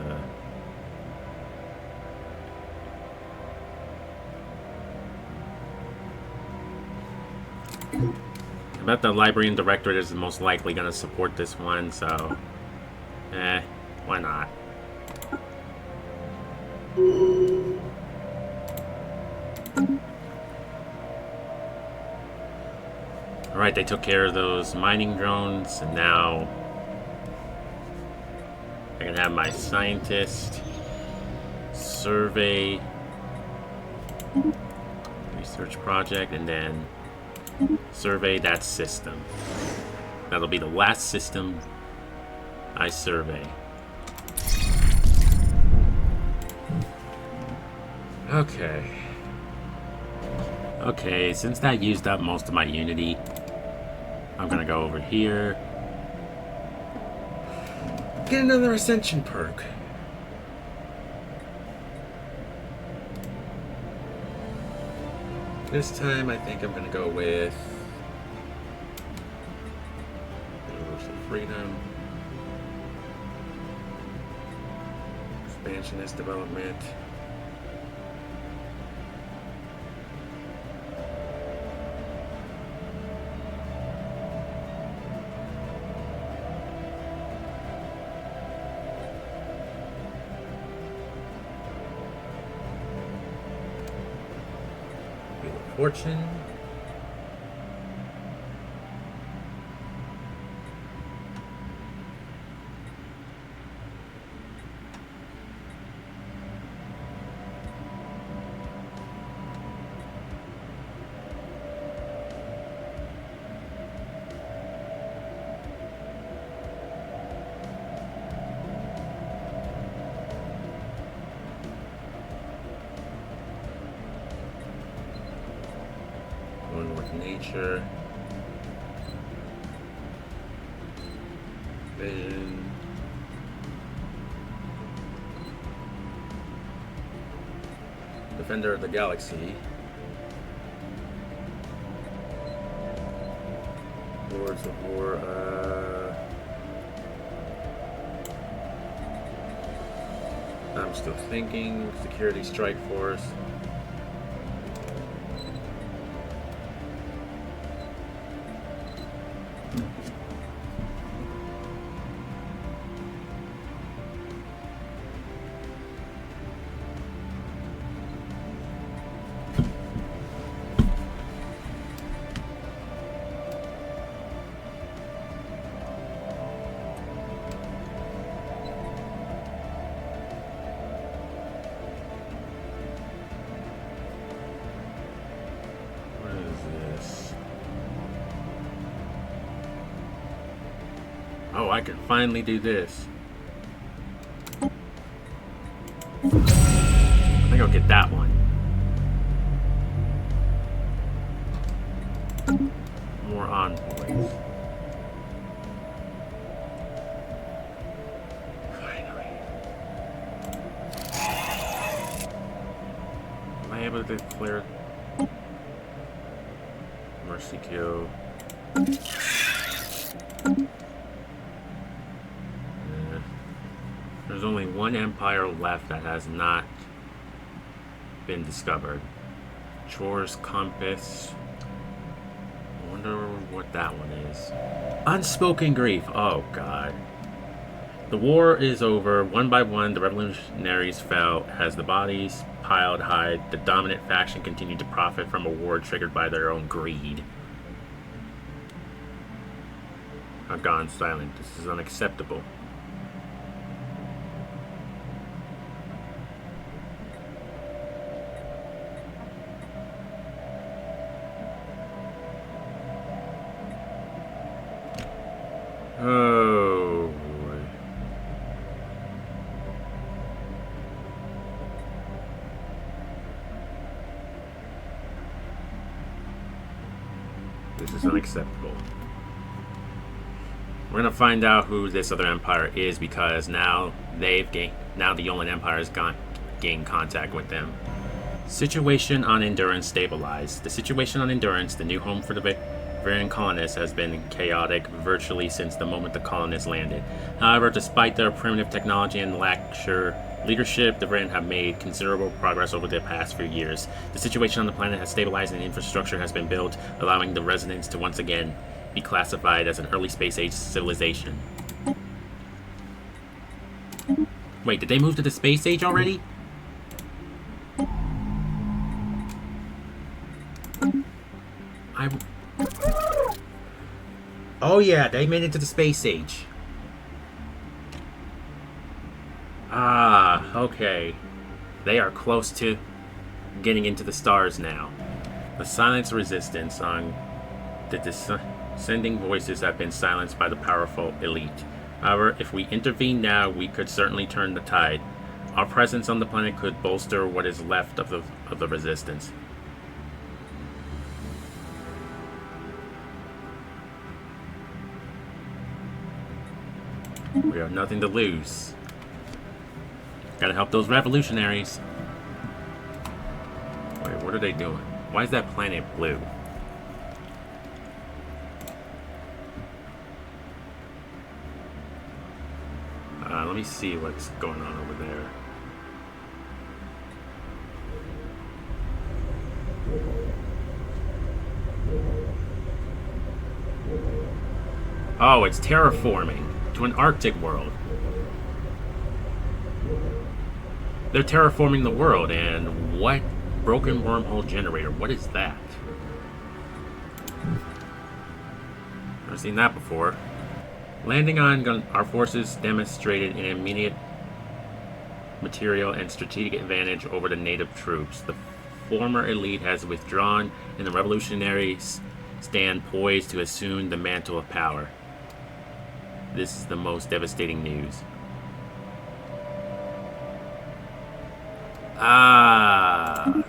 I bet the Librarian Directorate is most likely going to support this one, so... why not? Alright, they took care of those mining drones, and now... I can have my scientist survey research project and then survey that system. That'll be the last system I survey. Okay, since that used up most of my unity, I'm gonna go over here. Get another ascension perk. This time I think I'm gonna go with Universal Freedom, Expansionist Development, Fortune. One with nature. Vision. Defender of the Galaxy. Lords of War. I'm still thinking. Security Strike Force. I can finally do this. I think I'll get that one. More envoys. Finally. Am I able to clear Mercy Kill? There's only one empire left that has not been discovered. Chor's Compass. I wonder what that one is. Unspoken Grief. Oh, God. The war is over. One by one, the revolutionaries fell as the bodies piled high. The dominant faction continued to profit from a war triggered by their own greed. I've gone silent. This is unacceptable. Oh, boy. This is unacceptable. We're gonna find out who this other empire is because now the Yolan Empire has gained contact with them. Situation on Endurance stabilized. The situation on Endurance, the new home for the Velarian colonists, has been chaotic virtually since the moment the colonists landed. However, despite their primitive technology and lackluster leadership, the Velarian have made considerable progress over the past few years. The situation on the planet has stabilized and infrastructure has been built, allowing the residents to once again be classified as an early space age civilization. Wait, did they move to the space age already? Oh yeah, they made it to the space age. Ah, okay. They are close to getting into the stars now. The silence resistance on the descending voices have been silenced by the powerful elite. However, if we intervene now, we could certainly turn the tide. Our presence on the planet could bolster what is left of the resistance. We have nothing to lose. Gotta help those revolutionaries. Wait, what are they doing? Why is that planet blue? Let me see what's going on over there. Oh, it's terraforming to an Arctic world. They're terraforming the world, and what? Broken wormhole generator. What is that? Never seen that before. Landing on our forces demonstrated an immediate material and strategic advantage over the native troops. The former elite has withdrawn, and the revolutionaries stand poised to assume the mantle of power. This is the most devastating news. Ah.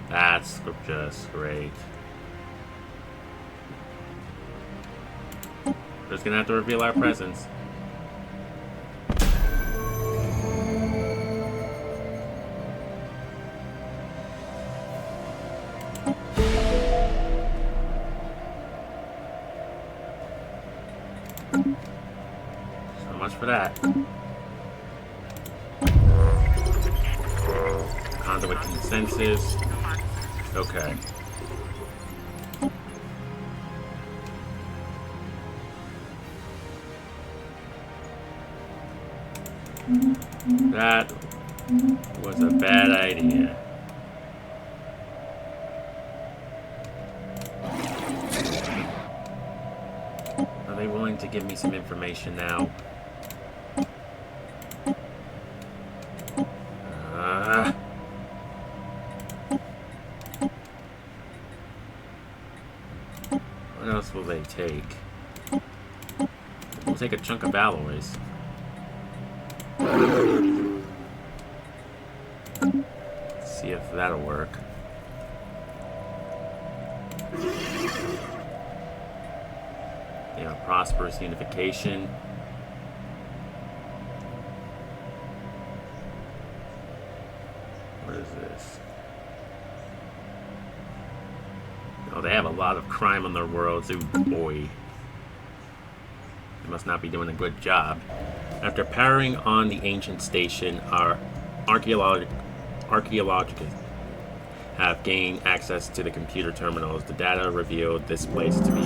That's just great. We're just gonna have to reveal our presence. So much for that. Conduit consensus. Okay. That was a bad idea. Are they willing to give me some information now? What else will they take? We'll take a chunk of alloys. Let's see if that'll work. Yeah, prosperous unification. What is this? Oh, they have a lot of crime on their worlds. Ooh, boy. They must not be doing a good job. After powering on the ancient station, our archaeologists have gained access to the computer terminals. The data revealed this place to be...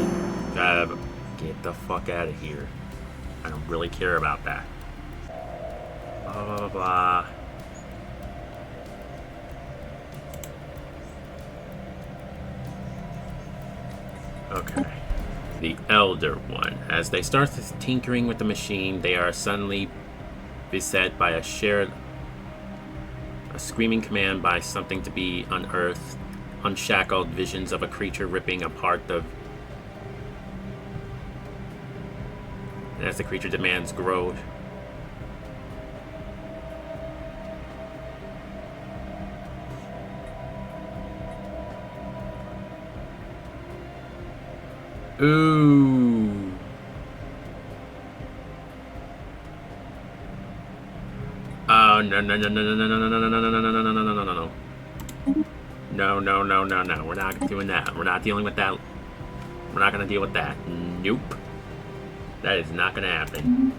get the fuck out of here. I don't really care about that. Blah, blah, blah, blah. Okay. The Elder One. As they start tinkering with the machine, they are suddenly beset by a screaming command by something to be unearthed. Unshackled visions of a creature ripping apart the... And as the creature demands grow... Ooh. Oh, no, no, no, no, no, no, no, no, no, no, no, no, no, no, no, no, no, no, no. No, no, no, no, no. We're not doing that. We're not dealing with that. We're not going to deal with that. Nope. That is not going to happen.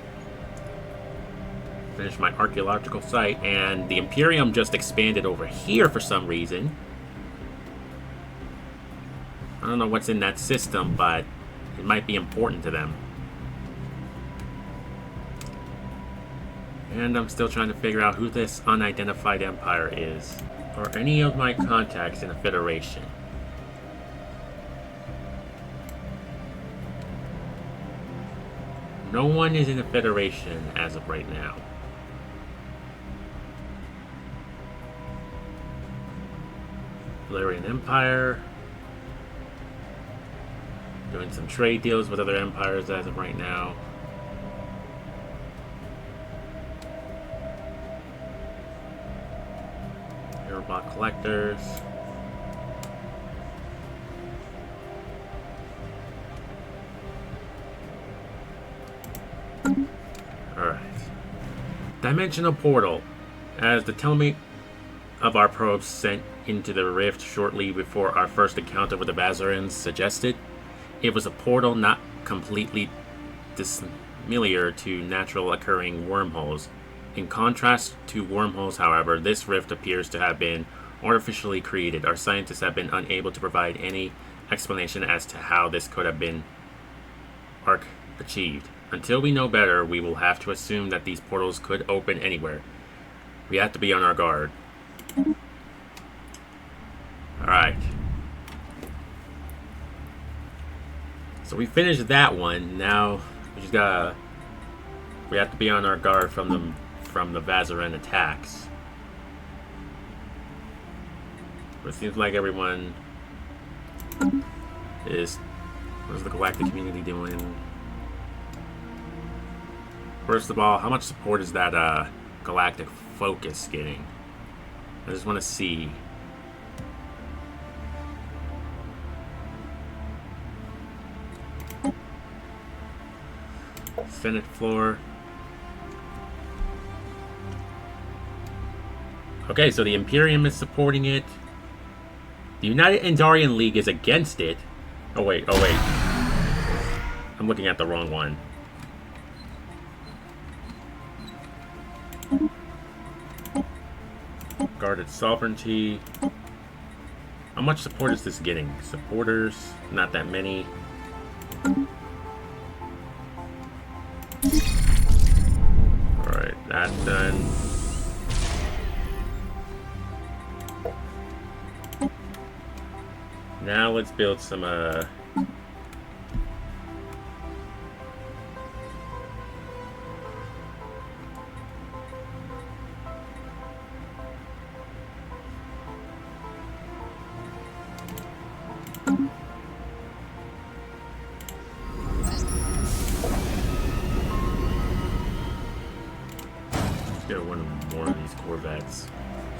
Finish my archaeological site, and the Imperium just expanded over here for some reason. I don't know what's in that system, but it might be important to them. And I'm still trying to figure out who this unidentified empire is. Or any of my contacts in the Federation. No one is in the Federation as of right now. Velarian Empire. Doing some trade deals with other empires as of right now. Airlock collectors. Alright. Dimensional portal. As the telemate of our probes sent into the rift shortly before our first encounter with the Vazurans suggested, it was a portal not completely dissimilar to natural occurring wormholes. In contrast to wormholes, however, this rift appears to have been artificially created. Our scientists have been unable to provide any explanation as to how this could have been achieved. Until we know better, we will have to assume that these portals could open anywhere. We have to be on our guard. Alright. So we finished that one. Now we just gotta... We have to be on our guard from the Vazuran attacks. But it seems like everyone is... What is the galactic community doing? First of all, how much support is that galactic focus getting? I just want to see. Senate floor. Okay, so the Imperium is supporting it. The United Indarian League is against it. Oh wait. I'm looking at the wrong one. Guarded sovereignty. How much support is this getting? Supporters, not that many. Alright, that's done. Now let's build some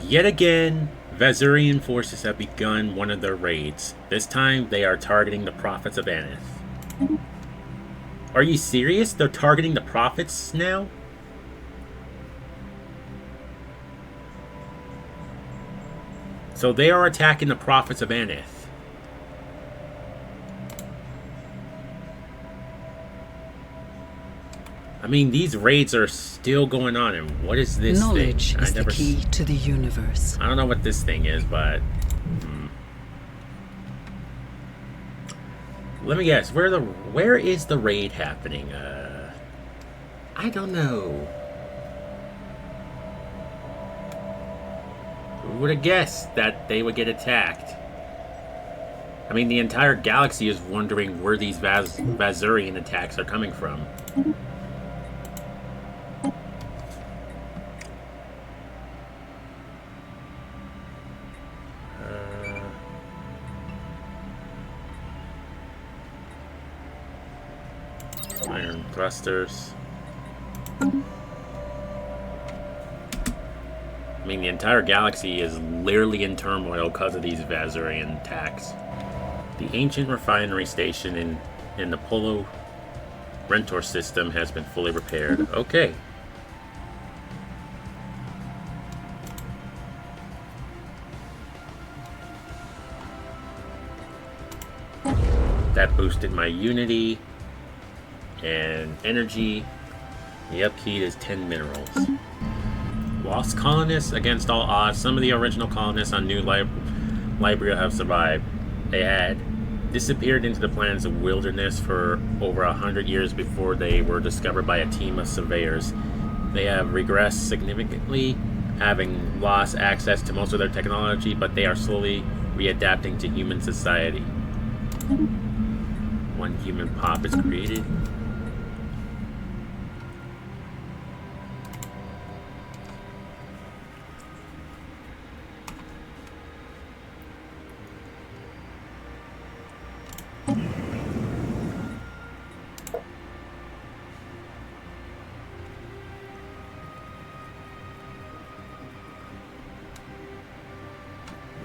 Yet again, Vazuran forces have begun one of their raids. This time, they are targeting the prophets of Aneth. Are you serious? They're targeting the prophets now? So they are attacking the prophets of Aneth. I mean, these raids are still going on, and what is this Knowledge thing? is the key to the universe. I don't know what this thing is, but... Let me guess, where is the raid happening? I don't know. Who would have guessed that they would get attacked? I mean, the entire galaxy is wondering where these Vazuran attacks are coming from. Iron thrusters. I mean, the entire galaxy is literally in turmoil because of these Vazuran attacks. The ancient refinery station in the Polo Rentor system has been fully repaired. Okay. That boosted my unity and energy. The upkeep is 10 minerals. Lost colonists against all odds. Some of the original colonists on New Libria have survived. They had disappeared into the planet's wilderness for over 100 years before they were discovered by a team of surveyors. They have regressed significantly, having lost access to most of their technology, but they are slowly readapting to human society. One human pop is created.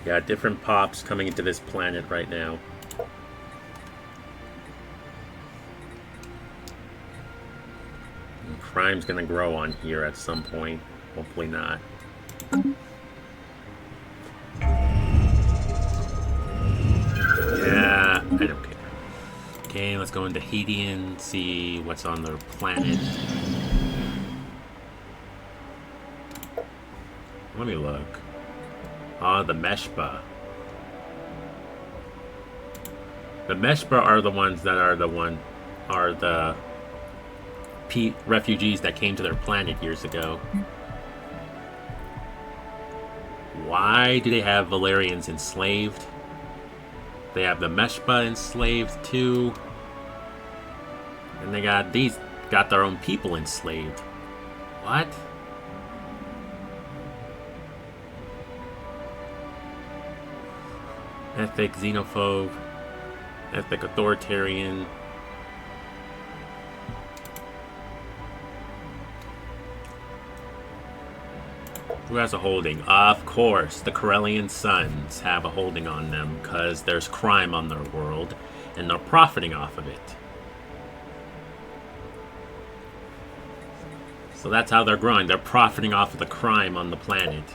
We got different pops coming into this planet right now. And crime's gonna grow on here at some point. Hopefully not. Yeah, I don't care. Okay, let's go into Haedian, see what's on their planet. Let me look. Ah, the Meshpa. The Meshpa are the ones that are the refugees that came to their planet years ago. Why do they have Velarians enslaved? They have the Meshpa enslaved too. And they got their own people enslaved. What? Ethnic xenophobe, ethnic authoritarian. Who has a holding? Of course, the Krellian Suns have a holding on them because there's crime on their world and they're profiting off of it. So that's how they're growing. They're profiting off of the crime on the planet.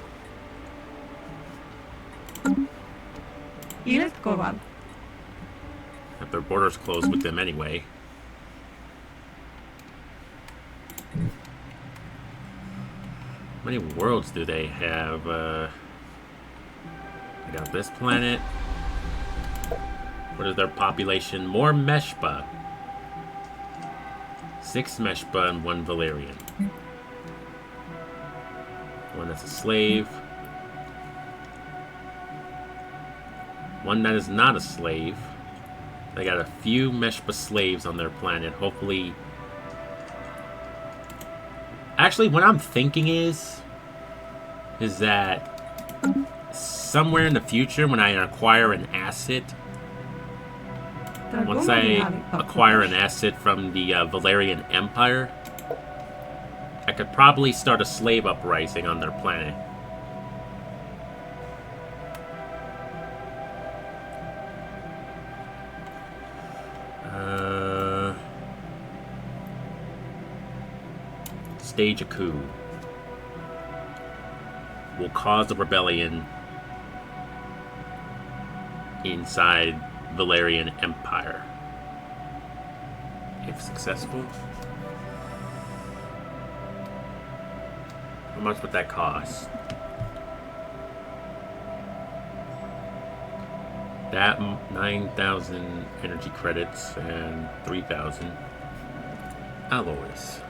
Have their borders closed with them anyway. How many worlds do they have? They got this planet. What is their population? More Meshpa. 6 Meshpa and 1 Velarian. One that's a slave. One that is not a slave. They got a few Meshpa slaves on their planet. Hopefully... Actually, what I'm thinking is that somewhere in the future, when I acquire an asset, once I acquire an asset from the Velarian Empire, I could probably start a slave uprising on their planet. Stage a coup. Will cause a rebellion inside Velarian Empire. If successful. How much would that cost? That 9,000 energy credits and 3,000 alloys.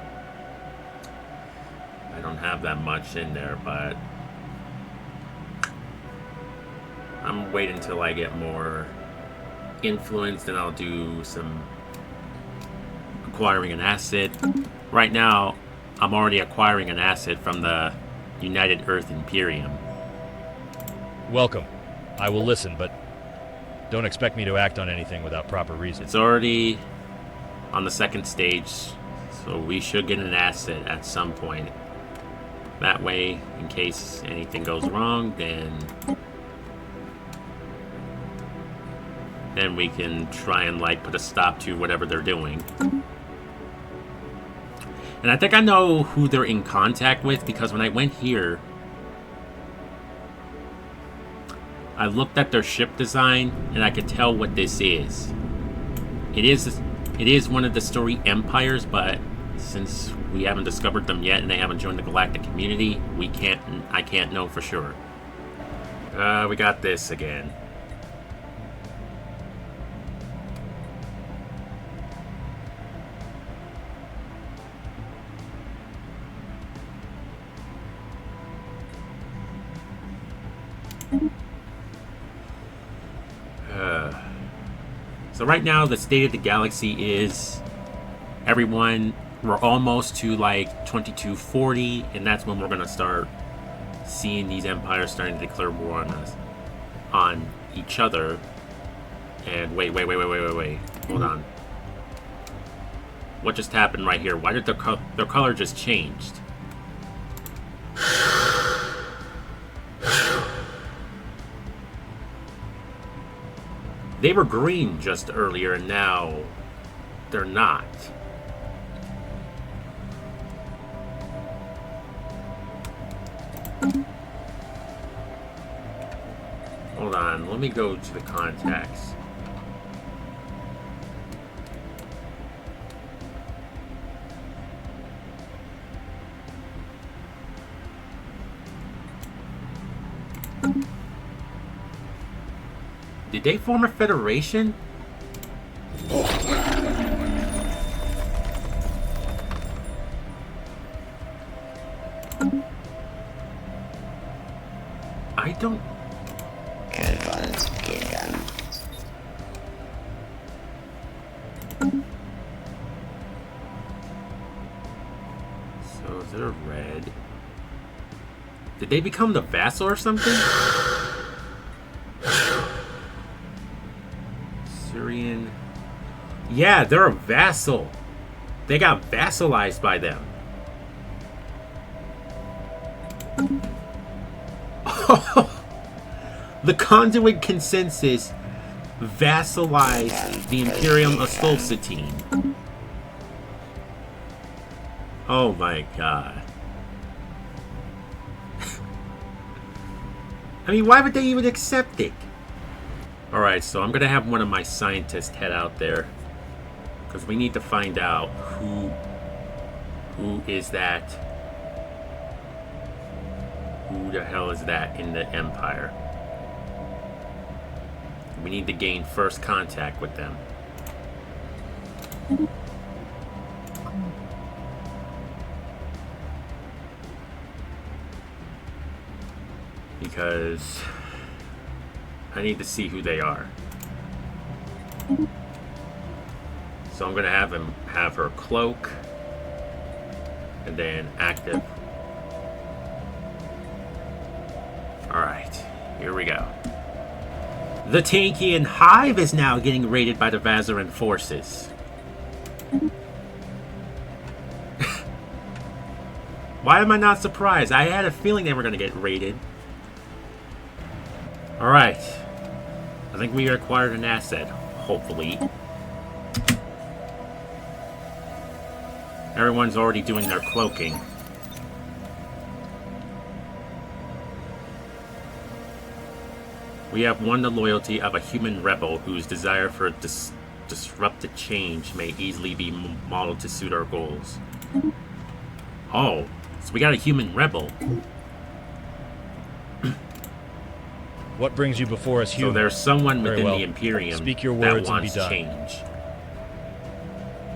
I don't have that much in there, but I'm waiting until I get more influence, then I'll do some acquiring an asset. Right now, I'm already acquiring an asset from the United Earth Imperium. Welcome. I will listen, but don't expect me to act on anything without proper reason. It's already on the second stage, so we should get an asset at some point. That way, in case anything goes wrong, then we can try and like put a stop to whatever they're doing. And I think I know who they're in contact with, because when I went here, I looked at their ship design and I could tell what this is. It is one of the story empires, but since we haven't discovered them yet and they haven't joined the galactic community, I can't know for sure. We got this again. So right now, the state of the galaxy is everyone, we're almost to like 2240, and that's when we're going to start seeing these empires starting to declare war on us, on each other. And wait. Hold on. What just happened right here? Why did their color just changed? They were green just earlier, and now they're not. Hold on, let me go to the contacts. Did they form a federation? I don't... So they're red. Did they become the vassal or something? Syrian... Yeah, they're a vassal. They got vassalized by them. The Conduit Consensus vassalized the Imperium of Solcitine. Oh my god. I mean, why would they even accept it? Alright, so I'm gonna have one of my scientists head out there, because we need to find out who is that. Who the hell is that in the Empire? We need to gain first contact with them. Because I need to see who they are. So I'm gonna have her cloak and then active. Alright, here we go. The Teyankian Hive is now getting raided by the Vazuran forces. Why am I not surprised? I had a feeling they were going to get raided. Alright. I think we acquired an asset, hopefully. Everyone's already doing their cloaking. We have won the loyalty of a human rebel whose desire for disruptive change may easily be modeled to suit our goals. Oh, so we got a human rebel. What brings you before us, human? So there's someone Very within well. the Imperium Speak your that words and be wants done. change.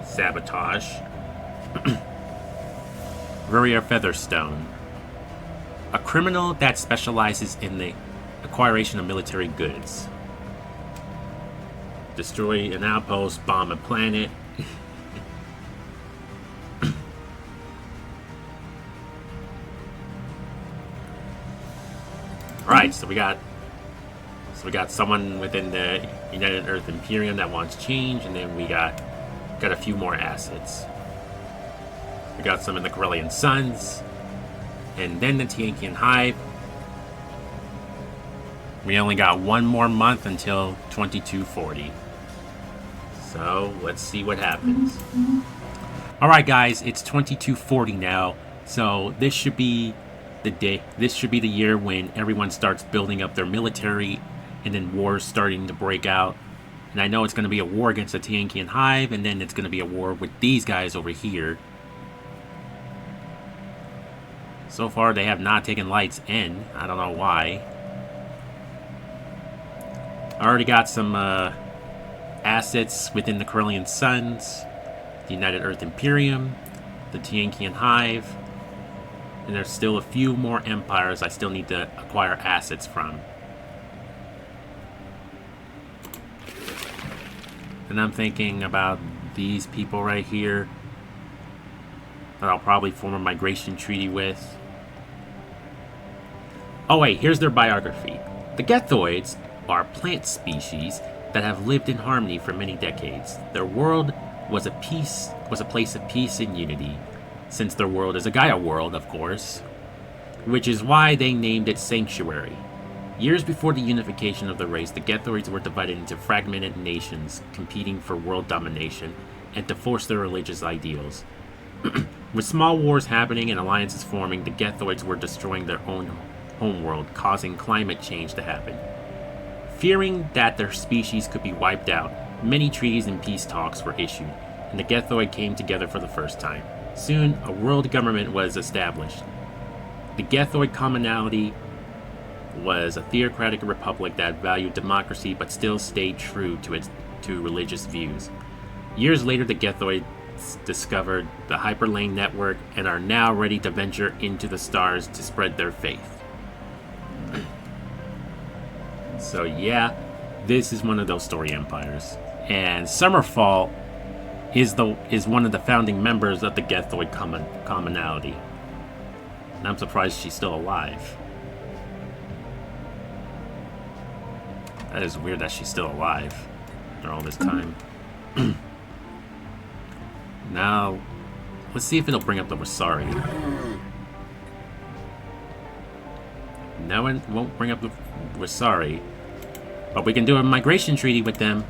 Sabotage. Varia Featherstone. A criminal that specializes in the acquiration of military goods. Destroy an outpost, bomb a planet. Alright, so we got someone within the United Earth Imperium that wants change, and then we got a few more assets. We got some in the Krellian Suns, and then the Teyankian Hive. We only got one more month until 2240. So let's see what happens. Alright guys, it's 2240 now, so this should be the day. This should be the year when everyone starts building up their military, and then wars starting to break out. And I know it's going to be a war against the Teyankian Hive, and then it's going to be a war with these guys over here. So far, they have not taken lights in. I don't know why. I already got some assets within the Krellian Suns, the United Earth Imperium, the Teyankian Hive, and there's still a few more empires I still need to acquire assets from. And I'm thinking about these people right here that I'll probably form a migration treaty with. Oh wait, here's their biography. The Gethoids are plant species that have lived in harmony for many decades. Their world was a place of peace and unity, since their world is a Gaia world, of course, which is why they named it Sanctuary. Years before the unification of the race, the Gethoids were divided into fragmented nations, competing for world domination and to force their religious ideals. With small wars happening and alliances forming, the Gethoids were destroying their own homeworld, causing climate change to happen. Fearing that their species could be wiped out, many treaties and peace talks were issued, and the Gethoid came together for the first time. Soon, a world government was established. The Gethoid Commonality was a theocratic republic that valued democracy but still stayed true to religious views. Years later, the Gethoids discovered the Hyperlane network and are now ready to venture into the stars to spread their faith. So yeah, this is one of those story empires. And Summerfall is one of the founding members of the Gethoid Commonality. And I'm surprised she's still alive. That is weird that she's still alive after all this time. Now, let's see if it'll bring up the Wasari. No, it won't bring up the Wasari. But we can do a migration treaty with them.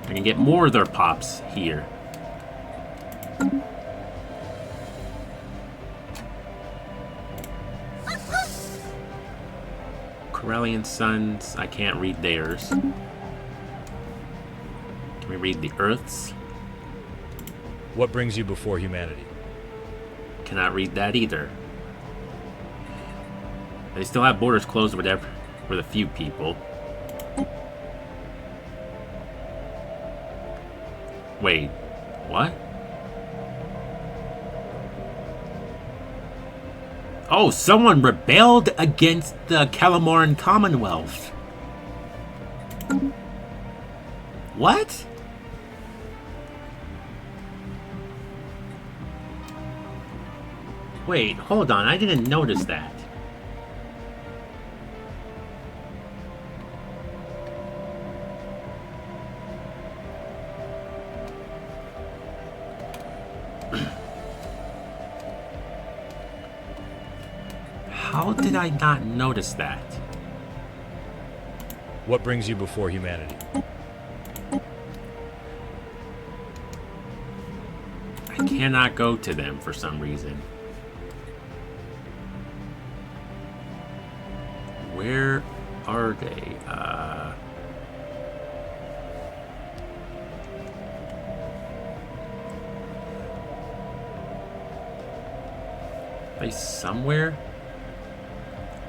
We can get more of their pops here. Krellian Suns, I can't read theirs. Can we read the Earth's? What brings you before humanity? Cannot read that either. They still have borders closed with a few people. Wait, what? Oh, someone rebelled against the Calamaran Commonwealth. What? Wait, hold on, I didn't notice that. How did I not notice that? What brings you before humanity? I cannot go to them for some reason. Where are they? They somewhere?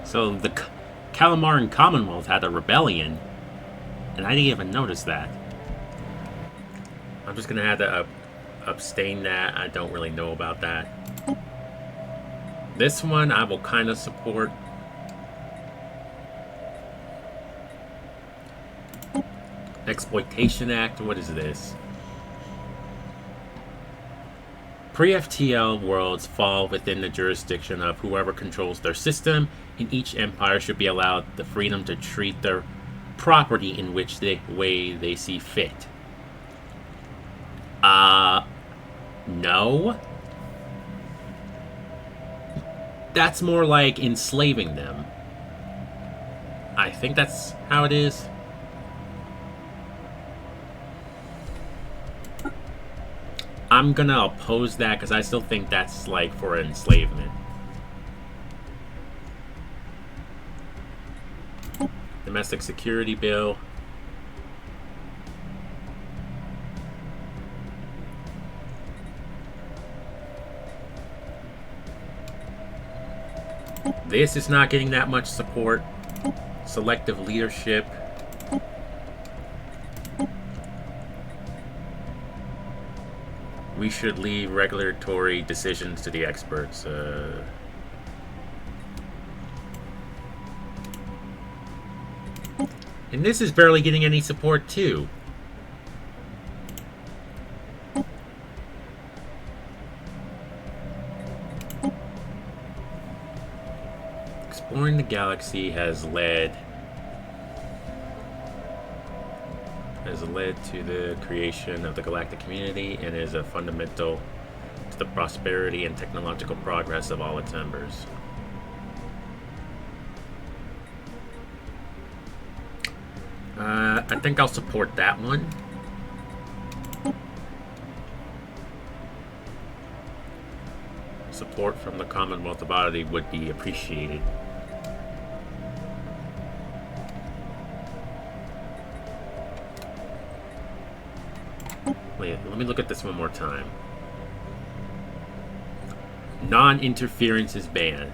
So the Calamaran Commonwealth had a rebellion, and I didn't even notice that. I'm just gonna have to abstain that. I don't really know about that. This one I will kind of support. Exploitation Act, what is this? Pre-FTL worlds fall within the jurisdiction of whoever controls their system, and each empire should be allowed the freedom to treat their property in which way they see fit. No? That's more like enslaving them. I think that's how it is. I'm gonna oppose that because I still think that's like for enslavement. Domestic security bill. This is not getting that much support. Selective leadership. We should leave regulatory decisions to the experts. And this is barely getting any support, too. Exploring the galaxy has led to the creation of the galactic community and is a fundamental to the prosperity and technological progress of all its members. I think I'll support that one. Support from the Commonwealth of Odyssey would be appreciated. Wait, let me look at this one more time. Non-interference is banned.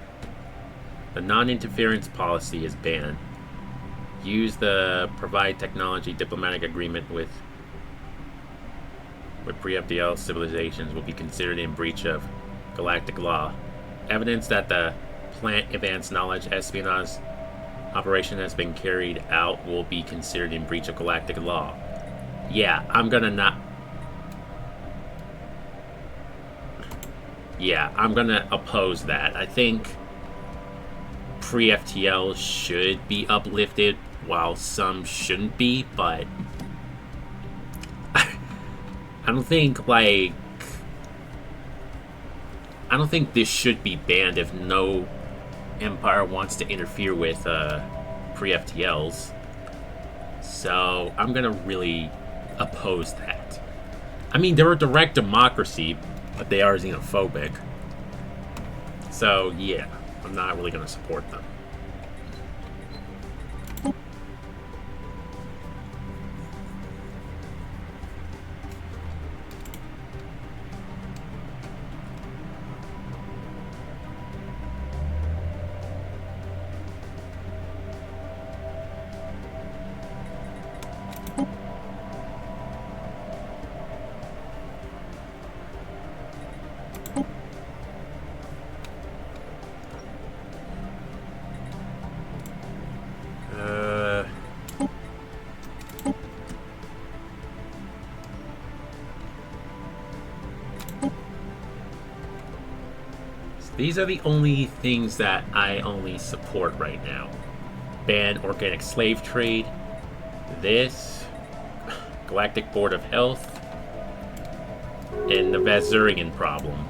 The non-interference policy is banned. Use the provide technology diplomatic agreement with pre-FDL civilizations will be considered in breach of galactic law. Evidence that the plant advanced knowledge espionage operation has been carried out will be considered in breach of galactic law. Yeah, I'm gonna oppose that. I think pre-FTL should be uplifted while some shouldn't be, but I don't think this should be banned if no empire wants to interfere with pre-FTLs. So I'm gonna really oppose that. I mean, they're a direct democracy, but they are xenophobic. So yeah, I'm not really gonna support them. These are the only things that I only support right now. Ban organic slave trade. This. Galactic Board of Health. And the Vazuran problem.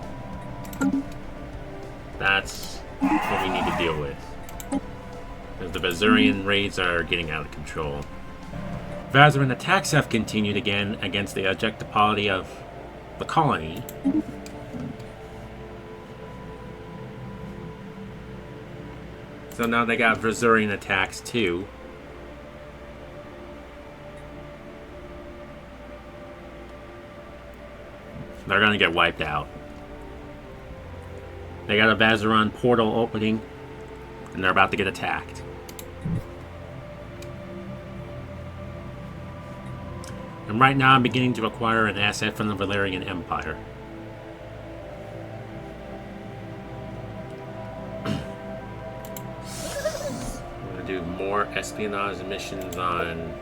That's what we need to deal with. Because the Vazuran raids are getting out of control. Vazuran attacks have continued again against the objectivity of the colony. So now they got Vazuran attacks too. They're gonna get wiped out. They got a Vazuran portal opening, and they're about to get attacked. And right now I'm beginning to acquire an asset from the Velarian Empire. I'm gonna do more espionage missions on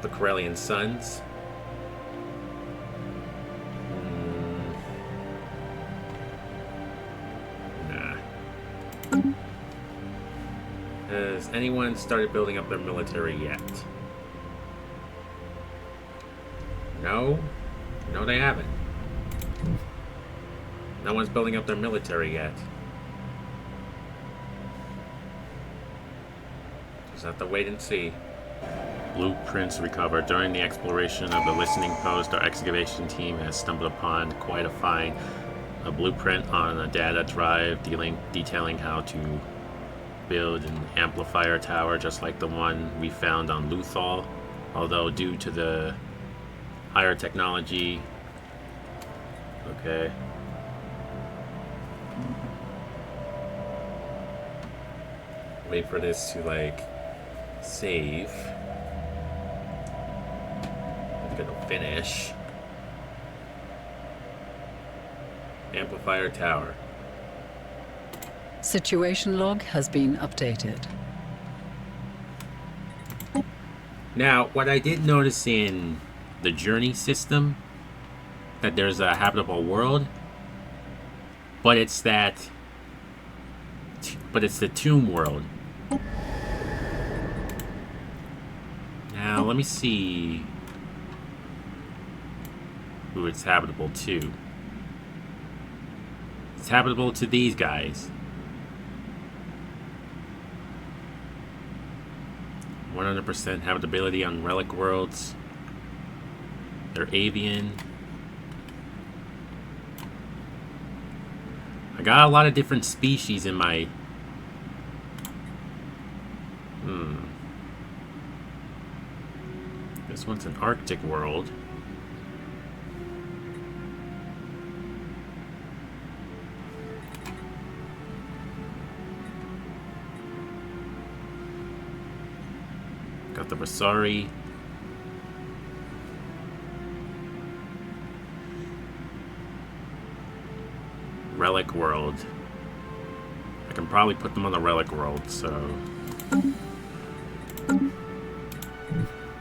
the Krellian Suns. Has anyone started building up their military yet? No? No, they haven't. No one's building up their military yet. Just have to wait and see. Blueprints recovered. During the exploration of the listening post, our excavation team has stumbled upon quite a find. A blueprint on a data drive detailing how to build an amplifier tower just like the one we found on Luthal, although due to the higher technology. Okay. Wait for this to like save. It's gonna finish. Amplifier tower. Situation log has been updated. Now, what I did notice in the journey system, that there's a habitable world, but it's the tomb world. Now, let me see who it's habitable to. It's habitable to these guys. 100% habitability on relic worlds. They're avian. I got a lot of different species in my... This one's an Arctic world. Got the Vasari. Relic world. I can probably put them on the relic world, so...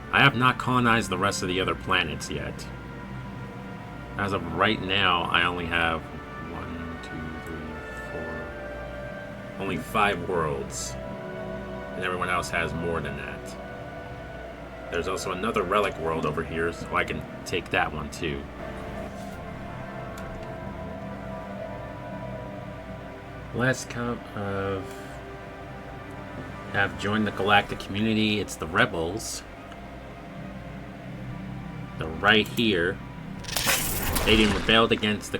I have not colonized the rest of the other planets yet. As of right now, I only have 1, 2, 3, 4... Only 5 worlds. And everyone else has more than that. There's also another relic world over here, so I can take that one too. Last count of have joined the galactic community. It's the rebels. They're right here. They rebelled against the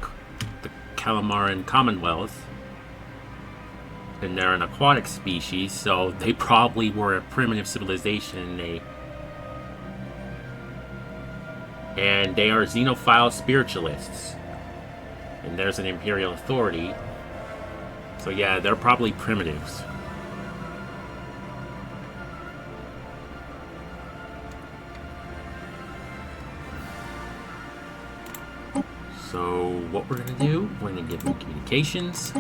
Calamaran Commonwealth. And they're an aquatic species, so they probably were a primitive civilization, and they are xenophile spiritualists. And there's an Imperial authority. So yeah, they're probably primitives. So what we're gonna do, we're gonna give them communications.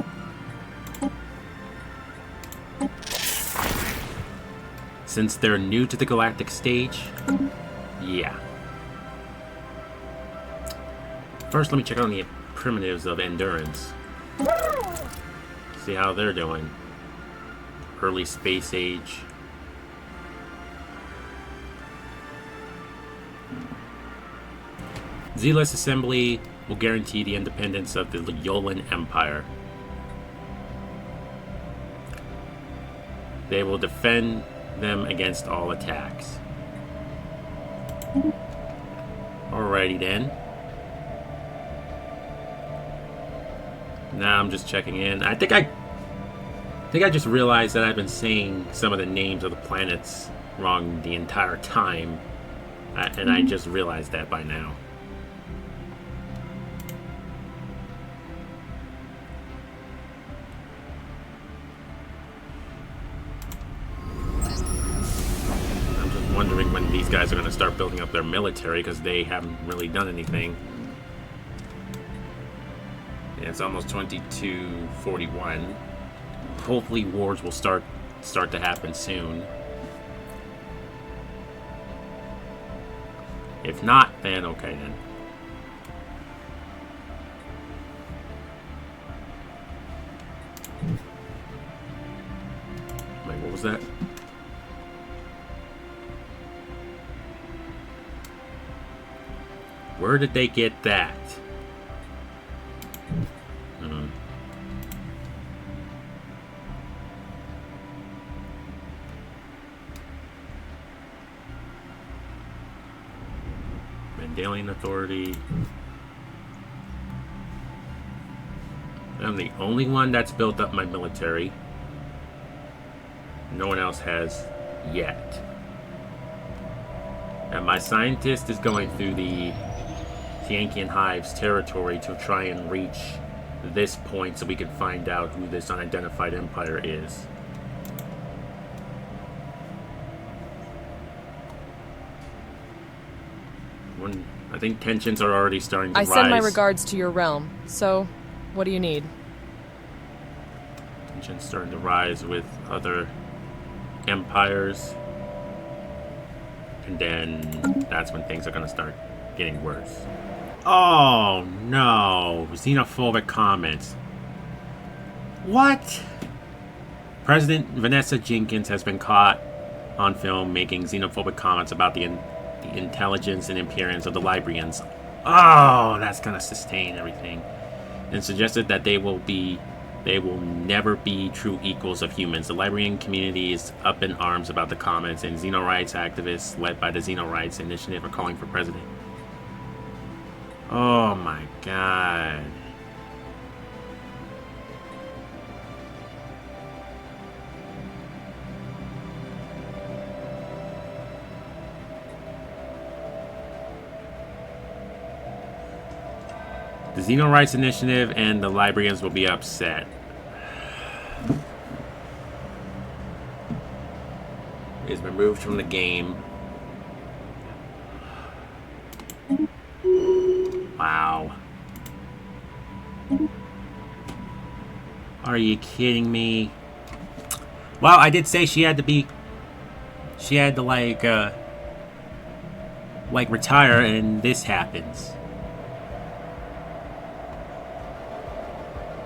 Since they're new to the galactic stage, yeah. First, let me check on the primitives of Endurance. See how they're doing. Early space age. Zealous Assembly will guarantee the independence of the Yolan Empire. They will defend them against all attacks. Alrighty then. Now I'm just checking in. I think I just realized that I've been saying some of the names of the planets wrong the entire time. And I just realized that by now. I'm just wondering when these guys are going to start building up their military, because they haven't really done anything. Yeah, it's almost 2241. Hopefully wars will start to happen soon. If not, then okay then. Wait, what was that? Where did they get that? Alien Authority. I'm the only one that's built up my military. No one else has yet. And my scientist is going through the Teyankian Hive's territory to try and reach this point so we can find out who this unidentified empire is. I think tensions are already starting to rise. I send my regards to your realm. So, what do you need? Tensions starting to rise with other empires. And then that's when things are going to start getting worse. Oh, no. Xenophobic comments. What? President Vanessa Jenkins has been caught on film making xenophobic comments about the intelligence and appearance of the Librarians. Oh, that's gonna sustain everything. And suggested that they will never be true equals of humans. The Librarian community is up in arms about the comments, and Xenorights activists led by the Xenorights Initiative are calling for president. Oh my god. The Xenorights Initiative and the Librarians will be upset. Is removed from the game. Wow. Are you kidding me? Well, I did say she had to retire, and this happens.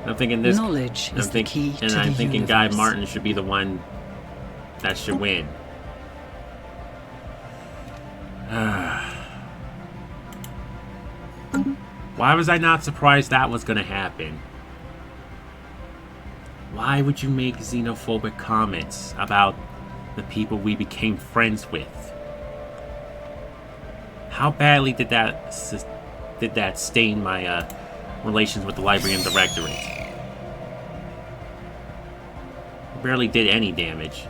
I'm thinking this. Knowledge is the key to the I'm thinking Guy universe. Martin should be the one that should win. Why was I not surprised that was going to happen? Why would you make xenophobic comments about the people we became friends with? How badly did that stain my relations with the Librarian Directorate? Barely did any damage.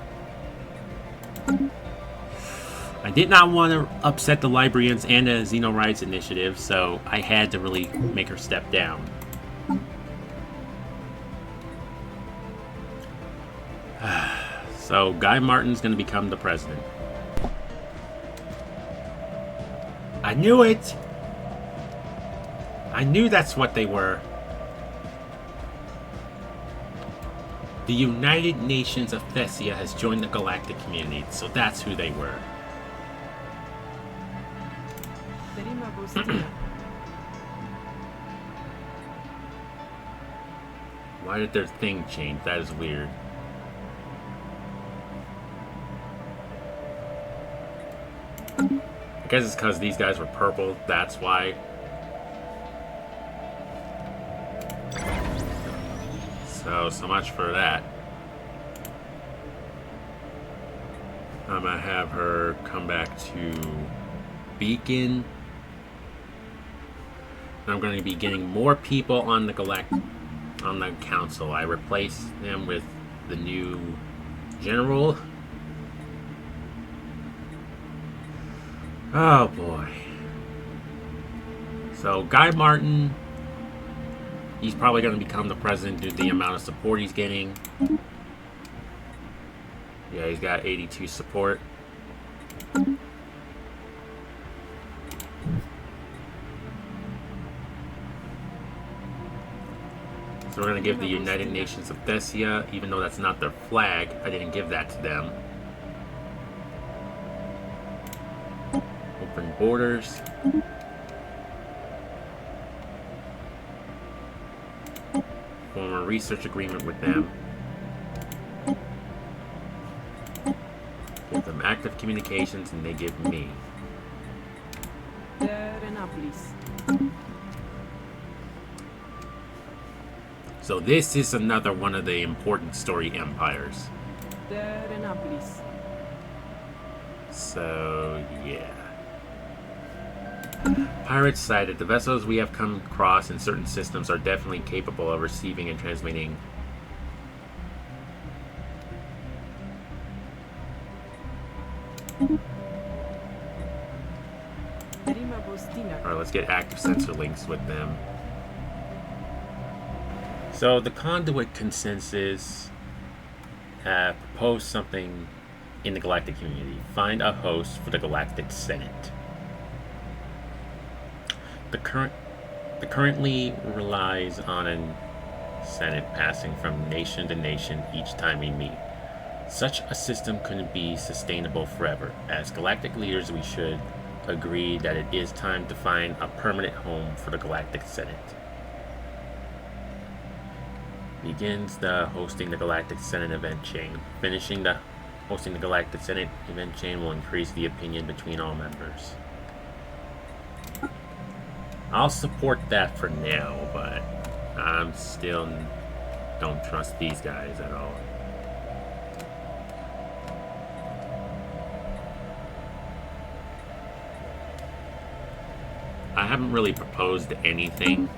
I did not want to upset the Librarians and the Xenorights Initiative, so I had to really make her step down. So Guy Martin's going to become the president. I knew it! I knew that's what they were. The United Nations of Thessia has joined the galactic community, so that's who they were. Why did their thing change? That is weird. I guess it's because these guys were purple, that's why. So much for that. I'm gonna have her come back to Beacon. I'm going to be getting more people on the on the council. I replaced them with the new general. Oh boy. So Guy Martin, he's probably going to become the president due to the amount of support he's getting. Yeah, he's got 82 support. So we're going to give the United Nations of Thessia, even though that's not their flag. I didn't give that to them. Open borders. Form a research agreement with them. Give them active communications, and they give me. So this is another one of the important story empires. So, yeah. Pirates cited the vessels we have come across in certain systems are definitely capable of receiving and transmitting. Alright, let's get active sensor links with them. So the Conduit Consensus have proposed something in the galactic community. Find a host for the Galactic Senate. The currently relies on a Senate passing from nation to nation each time we meet. Such a system couldn't be sustainable forever. As galactic leaders, we should agree that it is time to find a permanent home for the Galactic Senate. Begins the hosting the Galactic Senate event chain. Finishing the hosting the Galactic Senate event chain will increase the opinion between all members. I'll support that for now, but I'm still don't trust these guys at all. I haven't really proposed anything,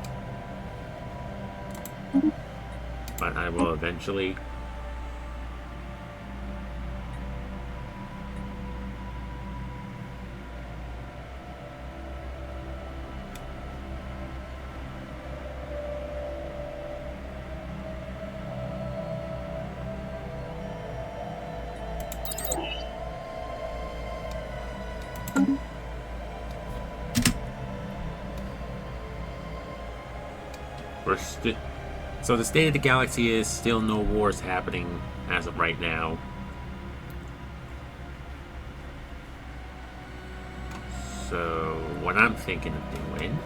but I will eventually. So the state of the galaxy is still no wars happening as of right now. So what I'm thinking of doing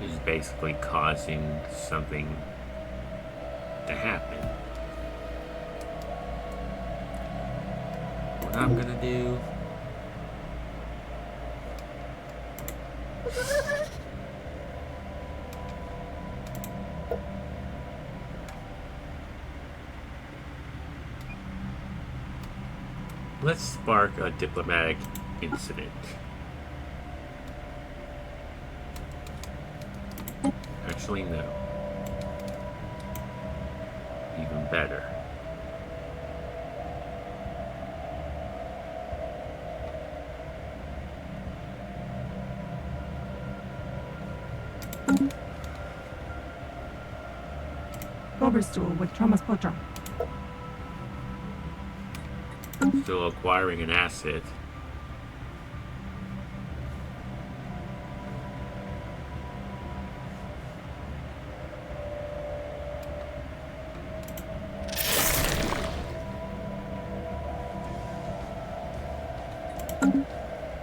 is basically causing something to happen. What I'm gonna do let's spark a diplomatic incident. Actually, no. Even better. Overstool with Thomas Potter. Still acquiring an asset.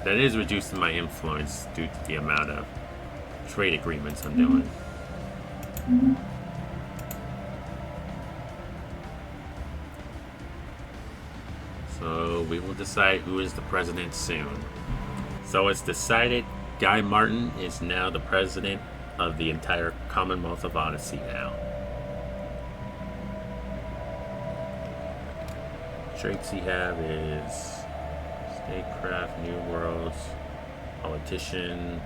That is reducing my influence due to the amount of trade agreements I'm doing. So we will decide who is the president soon. So it's decided Guy Martin is now the president of the entire Commonwealth of Odyssey now. Traits he have is statecraft, new worlds, politician.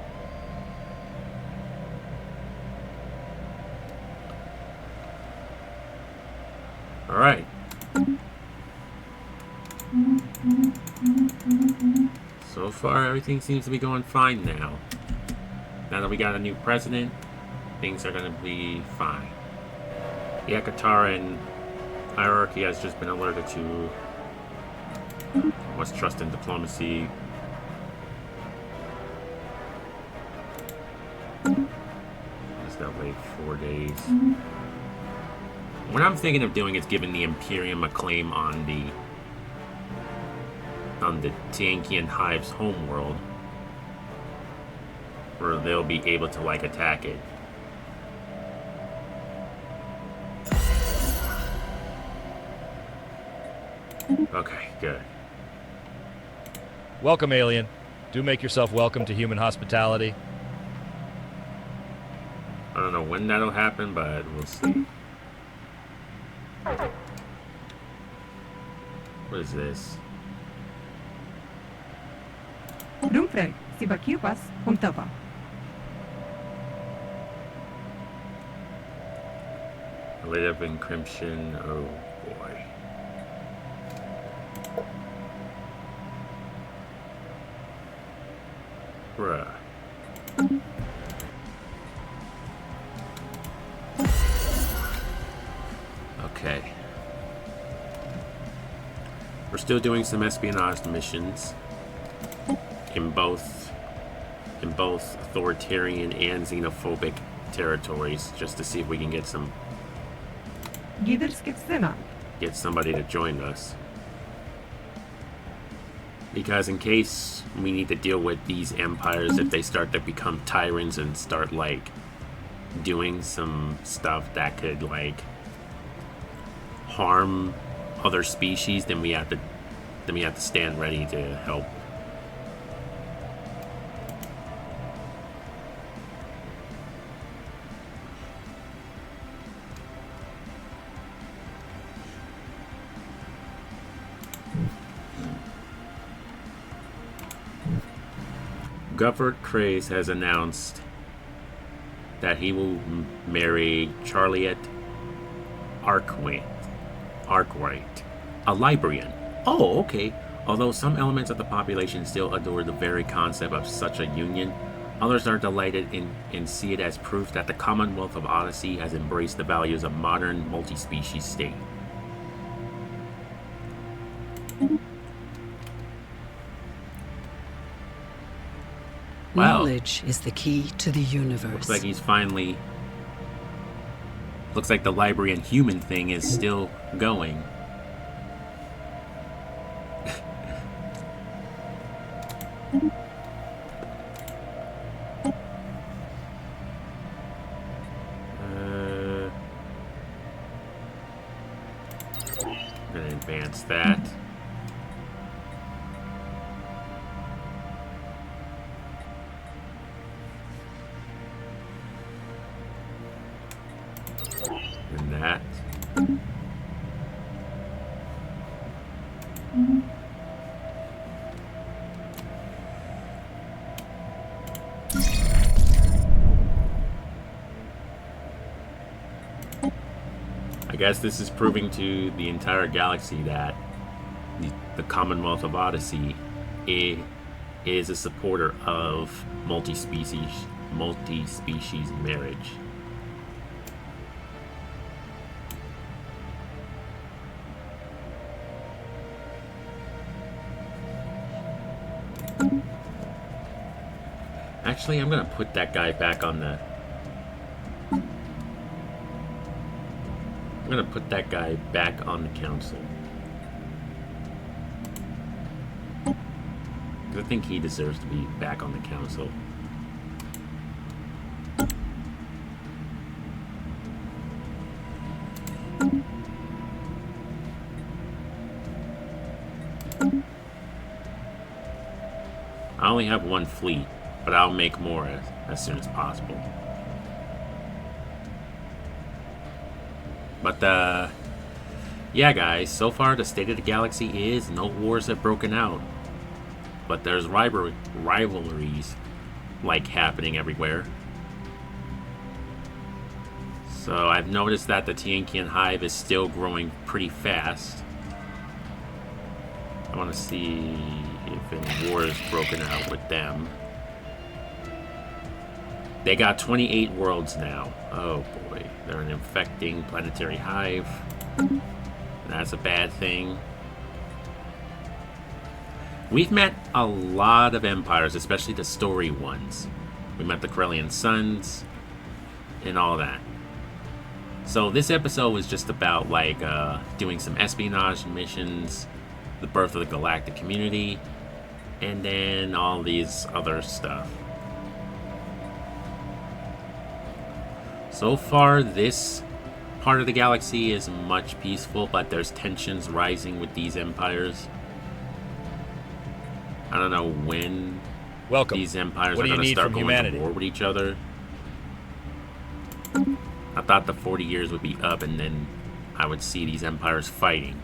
Alright. So far, everything seems to be going fine now. Now that we got a new president, things are gonna be fine. The Ekataran hierarchy has just been alerted to what's trust and diplomacy. Just gotta wait 4 days. What I'm thinking of doing is giving the Imperium a claim on the Teyankian Hive's homeworld, where they'll be able to like attack it. Okay, good. Welcome, alien. Do make yourself welcome to human hospitality. I don't know when that'll happen, but we'll see. What is this? Rumfreg, Sibakiwas, Huntava. Rate of encryption. Oh boy. Bruh. Okay. We're still doing some espionage missions in both authoritarian and xenophobic territories, just to see if we can get somebody to join us. Because in case we need to deal with these empires, if they start to become tyrants and start like doing some stuff that could like harm other species, then we have to stand ready to help. Govert Craze has announced that he will marry Charliet Arkwright, a Librarian. Oh, okay. Although some elements of the population still adore the very concept of such a union, others are delighted and see it as proof that the Commonwealth of Odyssey has embraced the values of modern multi-species state. Wow. Knowledge is the key to the universe. Looks like he's finally... Looks like the Librarian human thing is still going. I'm gonna advance that. And that. I guess this is proving to the entire galaxy that the Commonwealth of Odyssey is a supporter of multi-species marriage. Actually, I'm gonna put that guy back on the... I'm gonna put that guy back on the council. I think he deserves to be back on the council. I only have one fleet, but I'll make more as soon as possible. But, yeah, guys, so far the state of the galaxy is no wars have broken out. But there's rivalries, like, happening everywhere. So I've noticed that the Teyankian Hive is still growing pretty fast. I want to see if any war is broken out with them. They got 28 worlds now. Oh boy, they're an infecting planetary hive. That's a bad thing. We've met a lot of empires, especially the story ones. We met the Krellian Suns and all that. So this episode was just about like doing some espionage missions, the birth of the galactic community, and then all these other stuff. So far, this part of the galaxy is much peaceful, but there's tensions rising with these empires. I don't know when these empires are going to start going to war with each other. I thought the 40 years would be up and then I would see these empires fighting.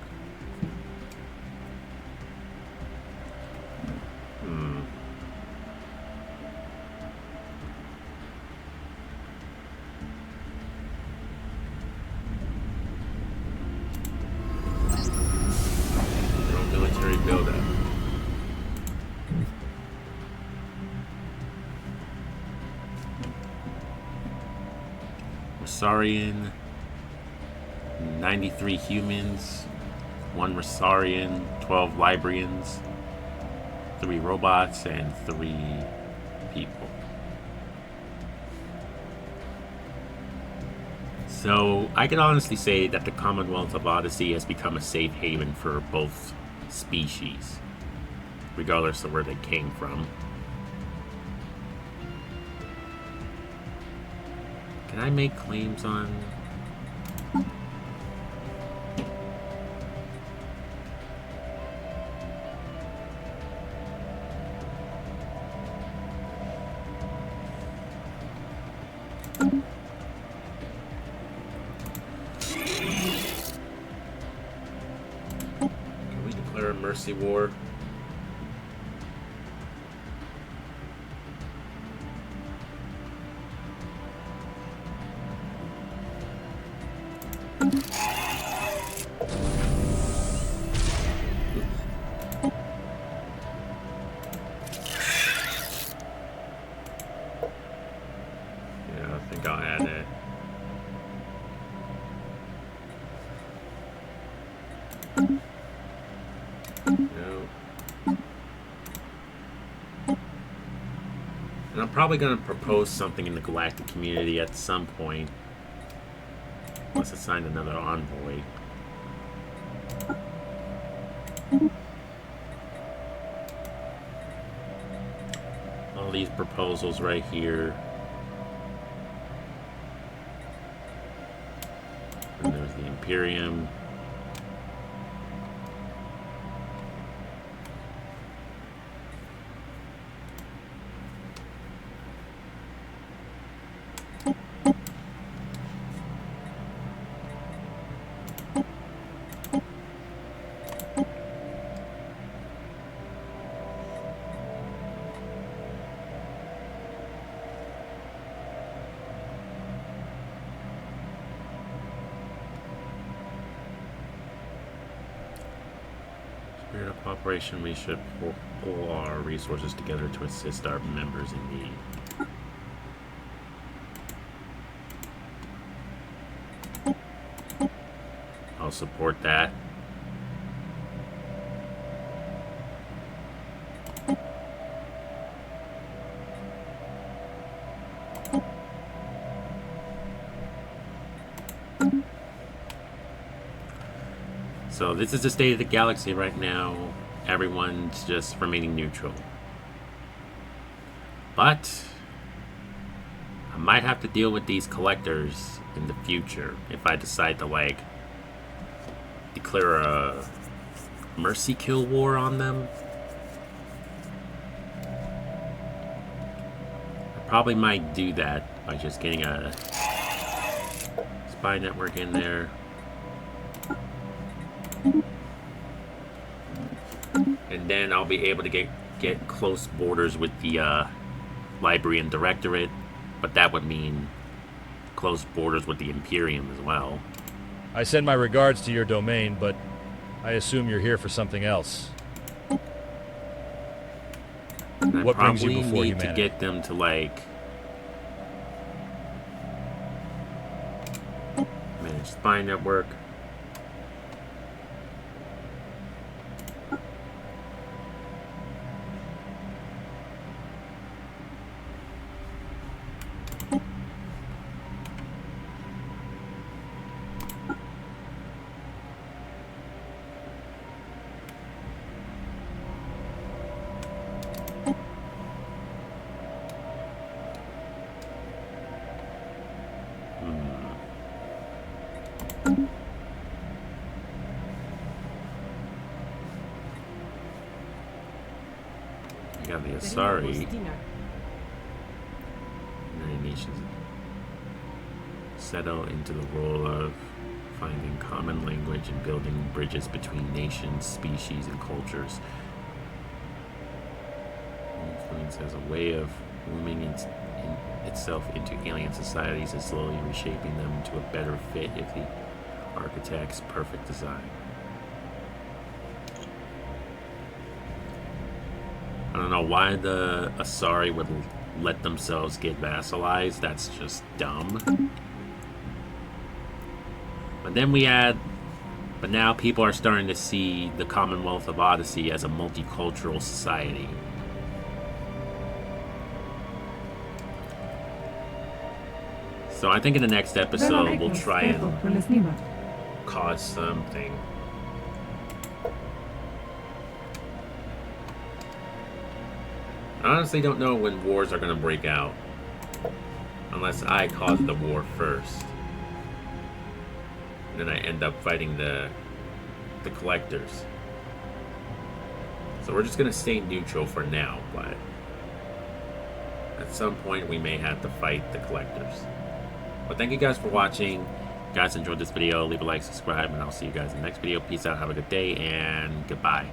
No military buildup. Vazuran, 93 humans, 1 Velarian, 12 Librarians, 3 robots, and 3 people. So I can honestly say that the Commonwealth of Odyssey has become a safe haven for both species, regardless of where they came from. Can I make claims on... Can we declare a mercy war? Probably going to propose something in the galactic community at some point. Let's assign another envoy. All these proposals right here. And there's the Imperium. Spirit of cooperation, we should pull our resources together to assist our members in need. I'll support that. So this is the state of the galaxy right now. Everyone's just remaining neutral. But I might have to deal with these collectors in the future if I decide to like declare a mercy kill war on them. I probably might do that by just getting a spy network in there. And then I'll be able to get close borders with the Librarian Directorate, but that would mean close borders with the Imperium as well. I send my regards to your domain, but I assume you're here for something else. And I What brings you probably before need humanity? to get them to, like, manage spy network. I got the Asari. United Nations settle into the role of finding common language and building bridges between nations, species, and cultures. Influence as a way of rooming itself into alien societies and slowly reshaping them into a better fit if the architect's perfect design. I don't know why the Asari would let themselves get vassalized. That's just dumb. But then but now people are starting to see the Commonwealth of Odyssey as a multicultural society. So I think in the next episode we'll try and cause something. I honestly don't know when wars are going to break out. Unless I cause the war first. And then I end up fighting the collectors. So we're just going to stay neutral for now, but at some point we may have to fight the collectors. But thank you guys for watching. If you guys enjoyed this video, leave a like, subscribe, and I'll see you guys in the next video. Peace out, have a good day, and goodbye.